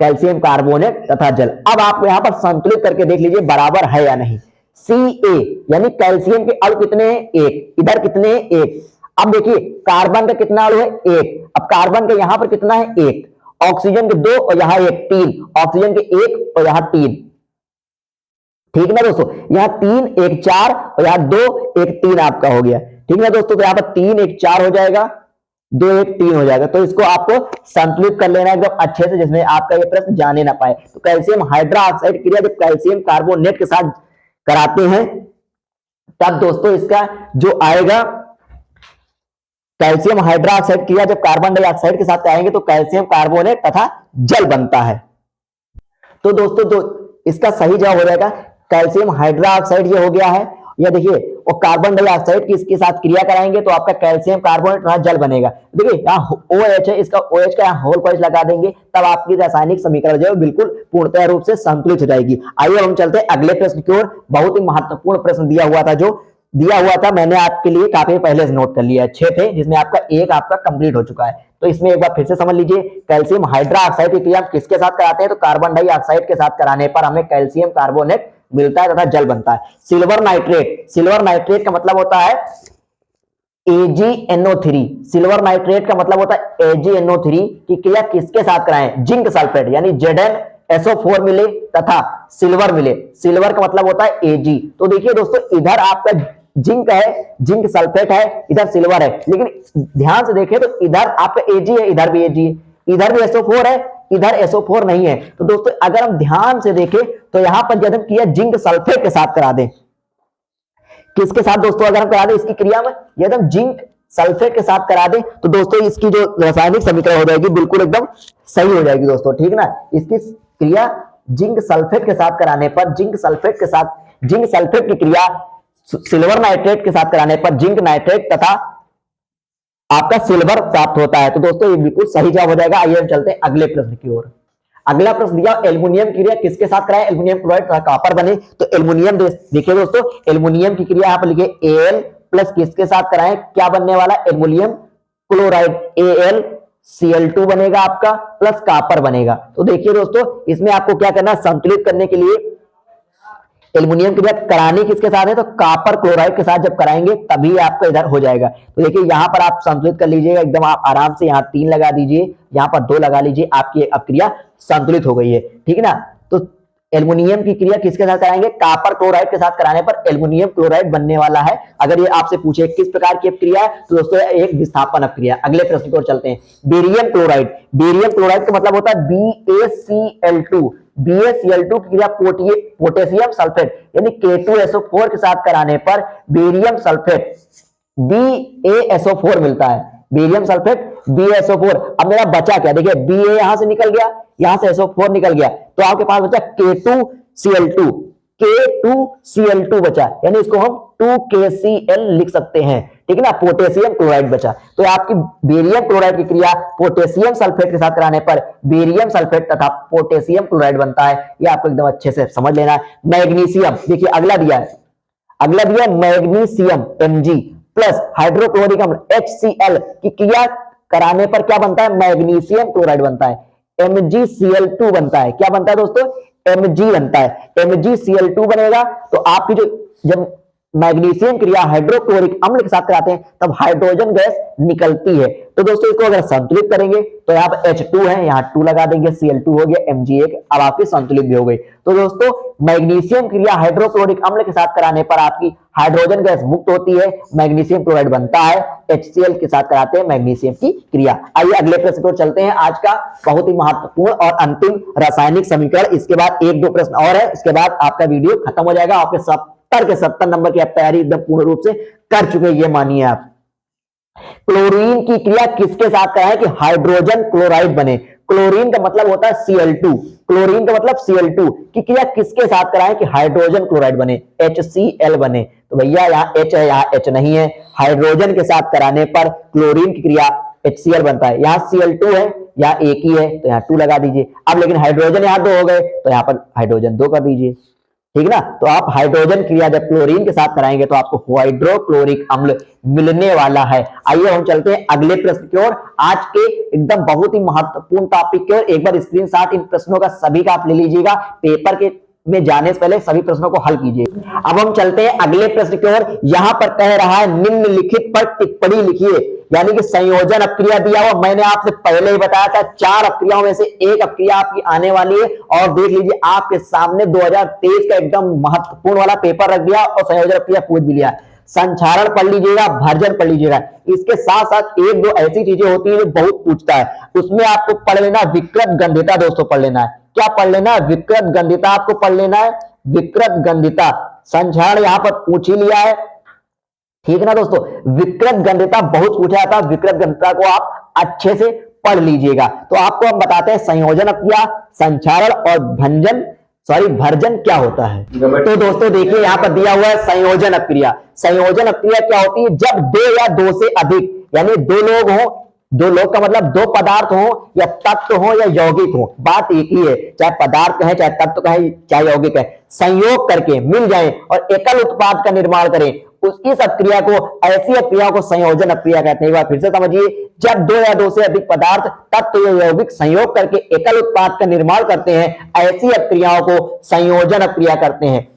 A: कैल्शियम कार्बोनेट तथा जल। अब आप यहां पर संतुलित करके देख लीजिए बराबर है या नहीं। Ca यानी कैल्शियम के अणु कितने हैं, 1, इधर कितने हैं, 1। अब देखिए कार्बन का कितना अणु है, 1। अब कार्बन के यहां पर कितना है, 1, ऑक्सीजन के 2 और यहां 1, 3, ऑक्सीजन के 1 और यहां 3, ठीक ना दोस्तों। यहां 3 1 4 और यहां 2 1 3 आपका हो गया, ठीक ना दोस्तों। तो यहां पर 3 1 4 हो जाएगा, 2 1 3 हो जाएगा। तो इसको आपको संतुलित कर लेना एकदम अच्छे से, जिसमें आपका ये प्रश्न जाने ना पाए। तो कैल्शियम हाइड्रोक्साइड क्रिया जब कैल्शियम कार्बोनेट के साथ कराते हैं तब दोस्तों इसका जो आएगा, कैल्शियम हाइड्रोक्साइड क्रिया जब कार्बन डाइऑक्साइड के साथ कराएंगे तो कैल्शियम कार्बोनेट तथा जल बनता है। तो दोस्तों तो इसका सही जवाब हो जाएगा कैल्शियम हाइड्रोक्साइड, ये हो गया है। या देखिए, और कार्बन डाइऑक्साइड की इसके साथ क्रिया कराएंगे तो आपका कैल्शियम कार्बोनेट तथा जल बनेगा। देखिए यहाँ OH है, इसका OH का यहाँ होल पॉइंट लगा देंगे, तब आपकी रासायनिक समीकरण जो है बिल्कुल पूर्णतः रूप से संतुलित हो जाएगी। आइए हम चलते हैं अगले प्रश्न की ओर। बहुत ही महत्वपूर्ण प्रश्न दिया हुआ था, जो दिया हुआ था मैंने आपके लिए काफी पहले से नोट कर लिया है। 6 थे जिसमें आपका एक आपका कंप्लीट हो चुका है। तो इसमें एक बार फिर से समझ लीजिए, कैल्शियम हाइड्रोक्साइड की क्रिया किसके साथ कराते हैं तो कार्बन डाइऑक्साइड के साथ कराने पर हमें कैल्शियम कार्बोनेट मिलता है तथा जल बनता है। सिल्वर नाइट्रेट, सिल्वर नाइट्रेट का मतलब होता है AgNO3। सिल्वर नाइट्रेट का मतलब होता है AgNO3 की क्रिया किसके साथ कराएं, जिंक सल्फेट यानी ZnSO4 मिले तथा सिल्वर मिले। सिल्वर का मतलब होता है Ag। तो देखिए दोस्तों, इधर आपका जिंक है, जिंक सल्फेट है, इधर सिल्वर है, लेकिन ध्यान से देखें तो इधर आपका Ag है, इधर भी Ag है, इधर भी SO4 है, इधर SO4 नहीं है। तो दोस्तों अगर हम ध्यान से देखें तो यहां पर जब हम किया जिंक सल्फेट के साथ करा दें, किसके साथ दोस्तों अगर हम करा दें इसकी क्रिया में, यदि हम जिंक सल्फेट के साथ करा दें तो दोस्तों इसकी जो रासायनिक समीकरण हो जाएगी बिल्कुल एकदम सही हो जाएगी दोस्तों, ठीक ना। इसकी क्रिया जिंक सल्फेट के साथ कराने पर, जिंक सल्फेट के साथ, जिंक सल्फेट की क्रिया सिल्वर नाइट्रेट के साथ कराने पर जिंक नाइट्रेट तथा आपका सिल्वर प्राप्त होता है। तो दोस्तों ये बिल्कुल सही जवाब हो जाएगा। आइए हम चलते हैं अगले प्रश्न की ओर। अगला प्रश्न दिया, एल्युमिनियम की क्रिया किसके साथ कराएं, एल्युमिनियम क्लोराइड तथा कॉपर बने। तो एल्युमिनियम देखिए दोस्तों, एल्युमिनियम की क्रिया यहां पर लिखिए Al प्लस किसके साथ कराएं, क्या बनने वाला, एल्युमिनियम क्लोराइड AlCl2 बनेगा आपका, प्लस कॉपर बनेगा। तो देखिए दोस्तों, इसमें आपको क्या करना, संतुलित करने के लिए एल्युमिनियम क्रिया करानी किसके साथ है तो कॉपर क्लोराइड के साथ जब कराएंगे तभी आपका इधर हो जाएगा। तो देखिए यहां पर आप संतुलित कर लीजिएगा एकदम, आप आराम से यहाँ 3 लगा दीजिए, यहाँ पर 2 लगा लीजिए, आपकी अब क्रिया संतुलित हो गई है, ठीक है ना। तो एल्युमिनियम की क्रिया किसके साथ कराएंगे, कॉपर क्लोराइड के साथ कराने पर एल्युमिनियम क्लोराइड बनने वाला है। अगर ये आपसे पूछे किस प्रकार की क्रिया है तो दोस्तों एक विस्थापन अपक्रिया। अगले प्रश्न की ओर चलते हैं। बेरियम क्लोराइड, बेरियम क्लोराइड का मतलब होता है BaCl2। BaCl2 की क्रिया पोटेशियम सल्फेट यानी K2SO4 के साथ कराने पर बेरियम सल्फेट BaSO4 मिलता है, बेरियम सल्फेट BaSO4। अब मेरा बचा क्या, देखिए Ba यहां से निकल गया, यहां से SO4 निकल गया, तो आपके पास बचा K2Cl2, K2Cl2 बचा, यानी इसको हम 2KCl लिख सकते हैं, ठीक है ना। पोटेशियम क्लोराइड बचा, तो आपकी बेरियम क्लोराइड की क्रिया पोटेशियम सल्फेट के साथ कराने पर बेरियम सल्फेट तथा पोटेशियम क्लोराइड बनता है। ये आपको एकदम अच्छे से समझ लेना है। मैग्नीशियम, देखिए अगला दिया है, अगला दिया मैग्नीशियम Mg प्लस हाइड्रोक्लोरिक अम्ल HCl की क्रिया कराने पर क्या बनता है, मैग्नीशियम क्लोराइड बनता है, MgCl2 बनता है। क्या बनता है दोस्तों, Mg बनता है, MgCl2 बनेगा। तो आपकी जो जब मैग्नीशियम क्रिया हाइड्रोक्लोरिक अम्ल के साथ कराते हैं तब हाइड्रोजन गैस निकलती है। तो दोस्तों इसको अगर संतुलित करेंगे तो यहाँ पर H2 है, यहाँ 2 लगा देंगे, Cl2 हो गया, MgA अब आपकी संतुलित भी हो गई। तो दोस्तों मैग्नीशियम क्रिया हाइड्रोक्लोरिक अम्ल के साथ कराने पर आपकी हाइड्रोजन गैस मुक्त होती है, मैग्नीशियम क्लोराइड बनता है, HCl के साथ कराते हैं मैग्नीशियम की क्रिया। आइए अगले प्रश्न को चलते हैं, आज का बहुत ही महत्वपूर्ण और अंतिम रासायनिक समीकरण। इसके बाद 1-2 प्रश्न और है, इसके बाद आपका वीडियो खत्म हो जाएगा। आपके 70 के 70 नंबर की आप तैयारी एकदम पूर्ण रूप से कर चुके हैं, ये मानिए आप। क्लोरीन की क्रिया किसके साथ कराएं कि हाइड्रोजन क्लोराइड बने। क्लोरीन का मतलब होता है Cl2, क्लोरीन का मतलब Cl2 की क्रिया किसके साथ कराएं कि हाइड्रोजन क्लोराइड बने, HCl बने। तो भैया यहाँ H है, यहाँ H नहीं है, हाइड्रोजन के साथ कराने पर क्लोरीन की क्रिया HCl बनता है। यहाँ Cl2 है, यहाँ एक ही है तो यहाँ 2 लगा दीजिए। अब लेकिन हाइड्रोजन यहाँ 2 हो गए तो यहाँ पर हाइड्रोजन 2 कर दीजिए, ठीक ना। तो आप हाइड्रोजन क्रिया जब क्लोरीन के साथ कराएंगे तो आपको हाइड्रोक्लोरिक अम्ल मिलने वाला है। आइए हम चलते हैं अगले प्रश्न की ओर, आज के एकदम बहुत ही महत्वपूर्ण टॉपिक की ओर। एक बार स्क्रीनशॉट इन प्रश्नों का सभी का आप ले लीजिएगा, पेपर के में जाने से पहले सभी प्रश्नों को हल कीजिए। अब हम चलते हैं अगले प्रश्न की ओर। यहां पर कह रहा है निम्नलिखित पर टिप्पणी लिखिए, यानी कि संयोजन अपक्रिया दिया हुआ, मैंने आपसे पहले ही बताया था 4 अपक्रियाओं में से एक अपक्रिया आपकी आने वाली है। और देख लीजिए आपके सामने 2023 का एकदम महत्वपूर्ण वाला पेपर रख दिया और संयोजन अपक्रिया पूछ भी लिया। संक्षारण पढ़ लीजिएगा, भर्जन पढ़ लीजिएगा, इसके साथ साथ 1-2 ऐसी चीजें होती है जो बहुत पूछता है, उसमें आपको पढ़ लेना विकृत गंधिता। दोस्तों पढ़ लेना है, क्या पढ़ लेना है, विकृत गंधिता आपको पढ़ लेना है, विकृत गंधिता। संक्षारण यहां पर पूछ ही लिया है, ठीक है ना दोस्तों। विकृत गंधिता बहुत पूछा जाता है, विकृत गंधिता को आप अच्छे से पढ़ लीजिएगा। तो आपको हम बताते हैं संयोजन अपक्रिया, संक्षारण और भर्जन क्या होता है। तो दोस्तों देखिए यहाँ पर दिया हुआ है संयोजन अपक्रिया। संयोजन अपक्रिया क्या होती है, जब 2 या 2 से अधिक, यानी 2 लोग हो, 2 लोग का मतलब 2 पदार्थ हो या तत्व हो या यौगिक हो, बात एक ही है, चाहे पदार्थ कहें, चाहे तत्व कहें, चाहे यौगिक है, संयोग करके मिल जाए और एकल उत्पाद का निर्माण करें, इस अपक्रिया को, ऐसी अपक्रिया को संयोजन अपक्रिया कहते हैं। एक बार फिर से समझिए, जब 2 या 2 से अधिक पदार्थ तत्व या यौगिक संयोग करके एकल उत्पाद का निर्माण करते हैं, ऐसी अपक्रियाओं को संयोजन अपक्रिया कहते हैं,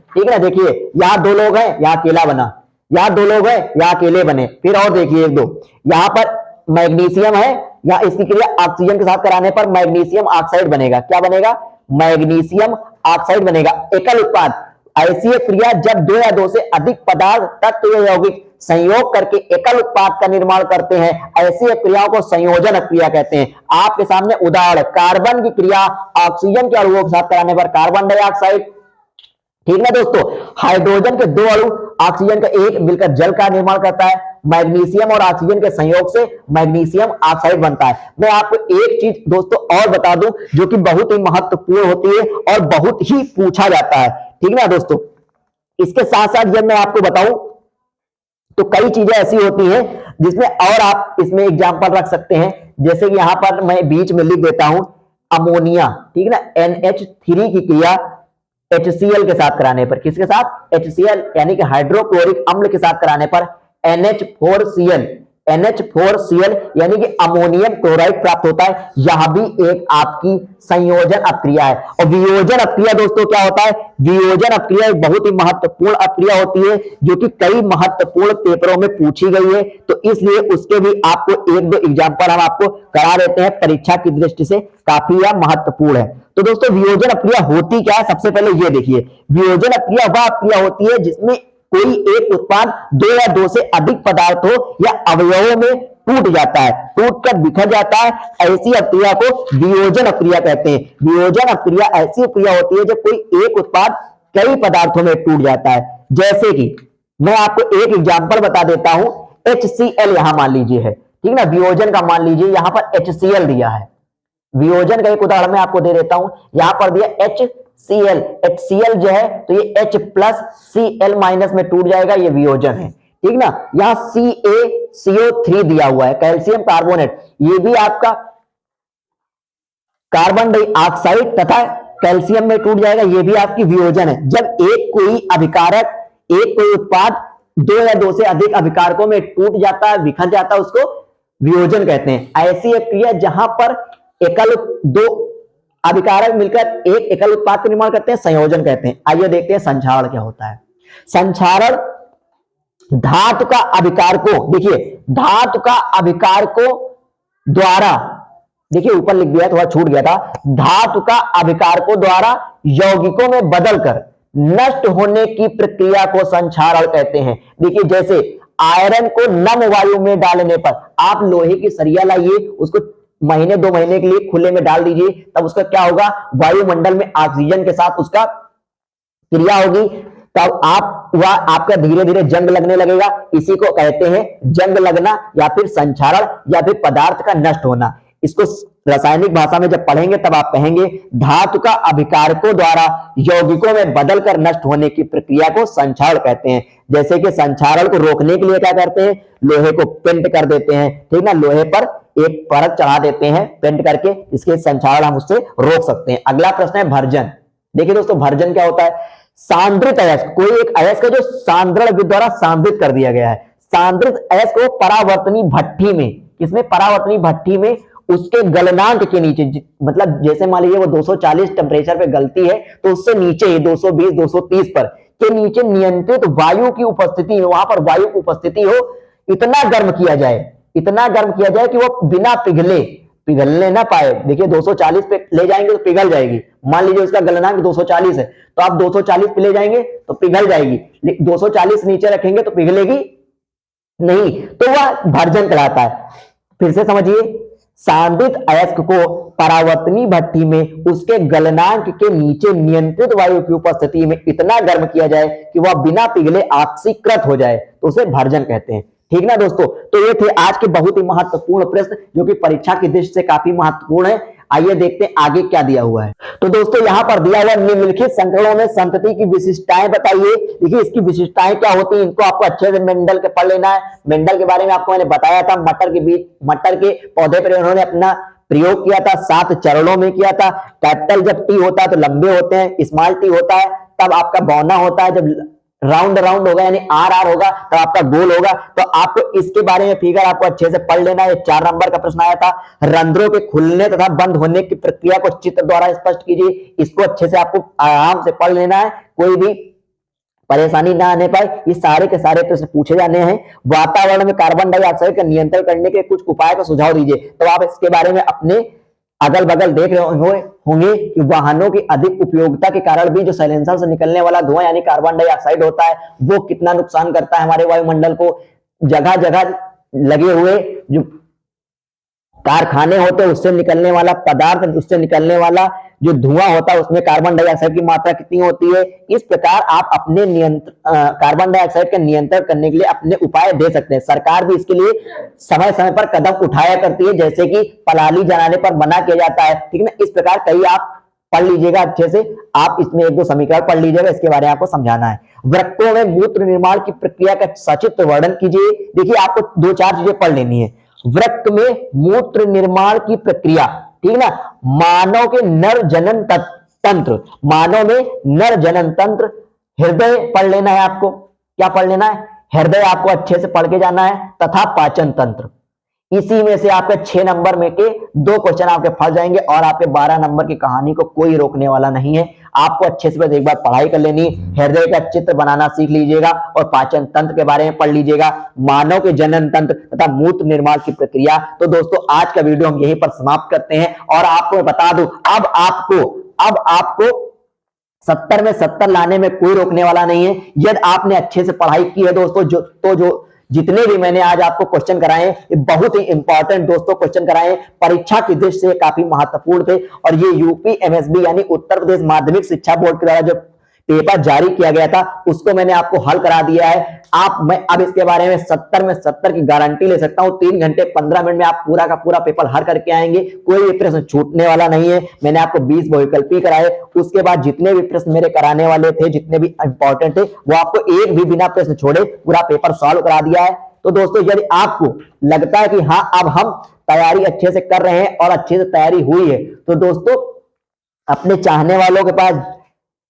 A: ठीक है ना। देखिए यहाँ 2 लोग हैं, यहाँ अकेला बना, यहाँ 2 लोग हैं, यहाँ अकेले बने। फिर और देखिए 1-2, यहाँ पर मैग्नीशियम है, या इसकी क्रिया ऑक्सीजन के साथ कराने पर मैग्नीशियम ऑक्साइड बनेगा। क्या बनेगा, मैग्नीशियम ऑक्साइड बनेगा, एकल उत्पाद। ऐसी क्रिया जब 2 या 2 से अधिक पदार्थ तत्व या यौगिक संयोग करके एकल उत्पाद का निर्माण करते हैं, ऐसी क्रियाओं को संयोजन अपक्रिया कहते हैं। आपके सामने उदाहरण, कार्बन की क्रिया ऑक्सीजन के अणुओं के साथ कराने पर कार्बन डाइऑक्साइड, ठीक है दोस्तों। हाइड्रोजन के 2 अणु ऑक्सीजन का एक मिलकर जल का निर्माण करता है, मैग्नीशियम और ऑक्सीजन के संयोग से मैग्नीशियम ऑक्साइड बनता है। मैं आपको एक चीज दोस्तों और बता दूं जो कि बहुत ही महत्वपूर्ण होती है और बहुत ही पूछा जाता है, ठीक ना दोस्तों। इसके साथ साथ जब मैं आपको बताऊं तो कई चीजें ऐसी होती हैं जिसमें और आप इसमें एग्जांपल रख सकते हैं, जैसे कि यहां पर मैं बीच में लिख देता हूं अमोनिया, ठीक है ना, NH3 की क्रिया HCl के साथ कराने पर, किसके साथ, HCl यानी कि हाइड्रोक्लोरिक अम्ल के साथ कराने पर NH4Cl यानी कि अमोनियम क्लोराइड प्राप्त होता है। यह भी एक आपकी संयोजन अपक्रिया है। और वियोजन अपक्रिया दोस्तों क्या होता है, वियोजन अपक्रिया एक बहुत ही महत्वपूर्ण अपक्रिया होती है जो कि कई महत्वपूर्ण पेपरों में पूछी गई है, तो इसलिए उसके भी आपको 1-2 एग्जांपल हम आपको करा देते हैं, परीक्षा की दृष्टि से काफी महत्वपूर्ण है। तो दोस्तों वियोजन अपक्रिया होती क्या है, सबसे पहले ये देखिए, वियोजन अपक्रिया वह अपक्रिया होती है जिसमें कोई एक उत्पाद 2 या 2 से अधिक पदार्थों या अवयवों में टूट जाता है, टूटकर बिखर जाता है, ऐसी अपक्रिया को वियोजन अपक्रिया कहते हैं। वियोजन अपक्रिया ऐसी अपक्रिया होती है जब कोई एक उत्पाद कई पदार्थों में टूट जाता है। जैसे कि मैं आपको एक एग्जांपल बता देता हूं, HCl यहां मान लीजिए है, ठीक ना, वियोजन का मान लीजिए यहां पर HCl दिया है। वियोजन का एक उदाहरण मैं आपको दे देता हूं, यहां पर दिया HCl जो है तो ये H+Cl- में टूट जाएगा, ये वियोजन है, ठीक ना। यहां CaCO3 दिया हुआ है, कैल्शियम कार्बोनेट, ये भी आपका कार्बन डाइऑक्साइड तथा कैल्शियम में टूट जाएगा, ये भी आपकी वियोजन है। जब एक कोई अभिकारक, एक कोई उत्पाद 2 या 2 से अधिक अभिकारकों में टूट जाता है, बिखर जाता है, उसको वियोजन कहते हैं। ऐसी एक क्रिया जहां पर एकल 2 अभिकारक मिलकर एक एकल उत्पाद का निर्माण करते हैं, संयोजन कहते हैं। आइए देखते हैं संक्षारण क्या होता है। संक्षारण धातु का अभिकार को, देखिए धातु का अभिकार को द्वारा, देखिए ऊपर लिख दिया, थोड़ा छूट गया था, धातु का अभिकार को द्वारा यौगिकों में बदलकर नष्ट होने की प्रक्रिया को संक्षारण कहते हैं। देखिए जैसे आयरन को नम वायु में डालने पर, आप लोहे की सरिया लाइए, उसको महीने 2 महीने के लिए खुले में डाल दीजिए, तब उसका क्या होगा, वायुमंडल में ऑक्सीजन के साथ उसका क्रिया होगी, तब वह आपका धीरे धीरे जंग लगने लगेगा। इसी को कहते हैं जंग लगना या फिर संक्षारण या फिर पदार्थ का नष्ट होना। इसको रासायनिक भाषा में जब पढ़ेंगे तब आप कहेंगे धातु का अभिकारकों द्वारा यौगिकों में बदलकर नष्ट होने की प्रक्रिया को संक्षारण कहते हैं। जैसे कि संक्षारण को रोकने के लिए क्या करते हैं, लोहे को पेंट कर देते हैं, ठीक ना, लोहे पर एक परत चढ़ा देते हैं पेंट करके, इसके संक्षारण हम उससे रोक सकते हैं। अगला प्रश्न है भर्जन। देखिए दोस्तों भर्जन क्या होता है, सांद्रित अयस्क, कोई एक अयस्क जो सांद्रण विधि द्वारा सांद्रित कर दिया गया है, सांद्रित अयस्क को परावर्तनी भट्ठी में, किसमें, परावर्तनी भट्ठी में उसके गलनांक के नीचे, मतलब जैसे मान लीजिए वो 240 टेम्परेचर पे गलती है तो उससे नीचे 220 230 पर के नीचे नियंत्रित वायु की उपस्थिति में, वहां पर वायु की उपस्थिति हो, इतना गर्म किया जाए, इतना गर्म किया जाए कि वो बिना पिघलने ना पाए। देखिए 240 पे ले जाएंगे तो पिघल जाएगी, मान लीजिए उसका गलनांक 240 है तो आप 240 पे ले जाएंगे तो पिघल जाएगी, 240 नीचे रखेंगे तो पिघलेगी नहीं, तो वह भर्जन कहलाता है। फिर से समझिए, सांद्रित अयस्क को परावर्तनी भट्ठी में उसके गलनांक के नीचे नियंत्रित वायु की उपस्थिति में इतना गर्म किया जाए कि वह बिना पिघले ऑक्सीकृत हो जाए, तो उसे भर्जन कहते हैं। ठीक ना दोस्तों, तो ये थे आज के बहुत ही महत्वपूर्ण प्रश्न जो कि परीक्षा की दृष्टि से काफी महत्वपूर्ण है। आइए देखते हैं आगे क्या दिया हुआ है। तो दोस्तों यहाँ पर दिया हुआ निम्नलिखित संकरणों में संतति की विशिष्टताएं बताइए। देखिए इसकी विशिष्टताएं क्या होती है, इनको आपको अच्छे से मेंडल के पढ़ लेना है। मेंडल के बारे में आपको मैंने बताया था, मटर के पौधे पर उन्होंने अपना प्रयोग किया था, 7 चरणों में किया था। कैपिटल जब टी होता है तो लंबे होते हैं, स्मॉल टी होता है तब आपका बौना होता है, जब राउंड होगा यानी आर होगा तो आपका गोल होगा। तो आपको इसके बारे में फिगर आपको अच्छे से पढ़ लेना है। 4 नंबर का प्रश्न आया था, रंध्रों के खुलने तथा बंद होने की प्रक्रिया को चित्र द्वारा स्पष्ट कीजिए। इसको अच्छे से आपको आराम से पढ़ लेना है, कोई भी परेशानी ना आने पाए। ये सारे के सारे प्रश्न पूछे जाने हैं। वातावरण में कार्बन डाइऑक्साइड का नियंत्रण करने के कुछ उपाय का सुझाव दीजिए। तो आप इसके बारे में अपने अगल बगल देख रहे होंगे कि वाहनों की अधिक उपयोगिता के कारण भी जो साइलेंसर से निकलने वाला धुआं यानी कार्बन डाइऑक्साइड होता है वो कितना नुकसान करता है हमारे वायुमंडल को। जगह जगह लगे हुए जो कारखाने होते हैं उससे निकलने वाला पदार्थ, उससे निकलने वाला जो धुआं होता है उसमें कार्बन डाइऑक्साइड की मात्रा कितनी होती है। इस प्रकार आप अपने कार्बन डाइऑक्साइड का नियंत्रण करने के लिए अपने उपाय दे सकते हैं। सरकार भी इसके लिए समय समय पर कदम उठाया करती है, जैसे कि पलाली जलाने पर मना किया जाता है, ठीक है ना। इस प्रकार कई आप पढ़ लीजिएगा अच्छे से, आप इसमें 1-2 समीकरण पढ़ लीजिएगा, इसके बारे में आपको समझाना है। वृक्कों में मूत्र निर्माण की प्रक्रिया का सचित्र वर्णन कीजिए। देखिए आपको 2-4 चीजें पढ़ लेनी है। वृक्क में मूत्र निर्माण की प्रक्रिया, ठीक ना, मानव के नर जनन तंत्र, मानव में नर जनन तंत्र, हृदय पढ़ लेना है आपको। क्या पढ़ लेना है, हृदय आपको अच्छे से पढ़ के जाना है, तथा पाचन तंत्र। इसी में से आपके 6 नंबर में के 2 क्वेश्चन आपके फंस जाएंगे और आपके 12 नंबर की कहानी को कोई रोकने वाला नहीं है। आपको अच्छे से बस एक बार पढ़ाई कर लेनी, हृदय का चित्र बनाना सीख लीजिएगा और पाचन तंत्र के बारे में पढ़ लीजिएगा, मानव के जनन तंत्र तथा मूत्र निर्माण की प्रक्रिया। तो दोस्तों आज का वीडियो हम यहीं पर समाप्त करते हैं और आपको मैं बता दूं, अब आपको 70 में 70 लाने में कोई रोकने वाला नहीं है यदि आपने अच्छे से पढ़ाई की है दोस्तों। जो जितने भी मैंने आज आपको क्वेश्चन कराए ये बहुत ही इंपॉर्टेंट दोस्तों क्वेश्चन कराए, परीक्षा की दृष्टि से काफी महत्वपूर्ण थे। और ये यूपी एमएसबी यानी उत्तर प्रदेश माध्यमिक शिक्षा बोर्ड के द्वारा जो पेपर जारी किया गया था उसको मैंने आपको हल करा दिया है। मैं अब इसके बारे में 70 में 70 की गारंटी ले सकता हूं। 3 घंटे 15 मिनट में आप पूरा का पूरा पेपर हल करके आएंगे, कोई भी प्रश्न छूटने वाला नहीं है। मैंने आपको 20 बहुविकल्पी कराए, उसके बाद जितने भी प्रश्न मेरे कराने वाले थे, जितने भी इंपॉर्टेंट थे, वो आपको एक भी बिना प्रश्न छोड़े पूरा पेपर सॉल्व करा दिया है। तो दोस्तों यदि आपको लगता है कि हाँ अब हम तैयारी अच्छे से कर रहे हैं और अच्छे से तैयारी हुई है, तो दोस्तों अपने चाहने वालों के पास,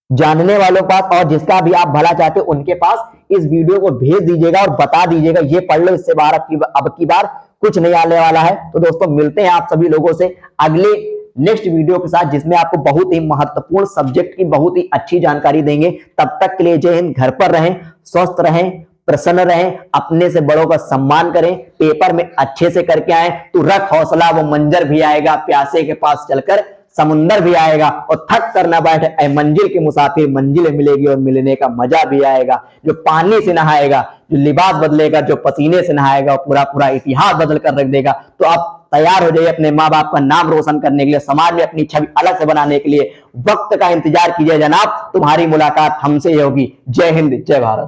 A: जानने वालों के पास और जिसका भी आप भला चाहते हो उनके पास इस वीडियो को भेज दीजिएगा और बता दीजिएगा ये पढ़ लो, इससे बाहर अब की बार कुछ नहीं आने वाला है। तो दोस्तों मिलते हैं आप सभी लोगों से अगले नेक्स्ट वीडियो के साथ, जिसमें आपको बहुत ही महत्वपूर्ण सब्जेक्ट की बहुत ही अच्छी जानकारी देंगे। तब तक के लिए जय हिंद। घर पर रहें, स्वस्थ रहें, प्रसन्न रहें, अपने से बड़ों का सम्मान करें, पेपर में अच्छे से करके आए। तो रख हौसला, वो मंजर भी आएगा, प्यासे के पास चलकर समुंदर भी आएगा। और थक कर ना बैठे ऐ मंजिल के मुसाफिर, मंजिल मिलेगी और मिलने का मजा भी आएगा। जो पानी से नहाएगा, जो लिबास बदलेगा, जो पसीने से नहाएगा, पूरा पूरा इतिहास बदल कर रख देगा। तो आप तैयार हो जाइए अपने माँ बाप का नाम रोशन करने के लिए, समाज में अपनी छवि अलग से बनाने के लिए। वक्त का इंतजार कीजिए जनाब, तुम्हारी मुलाकात हमसे होगी। जय हिंद, जय भारत।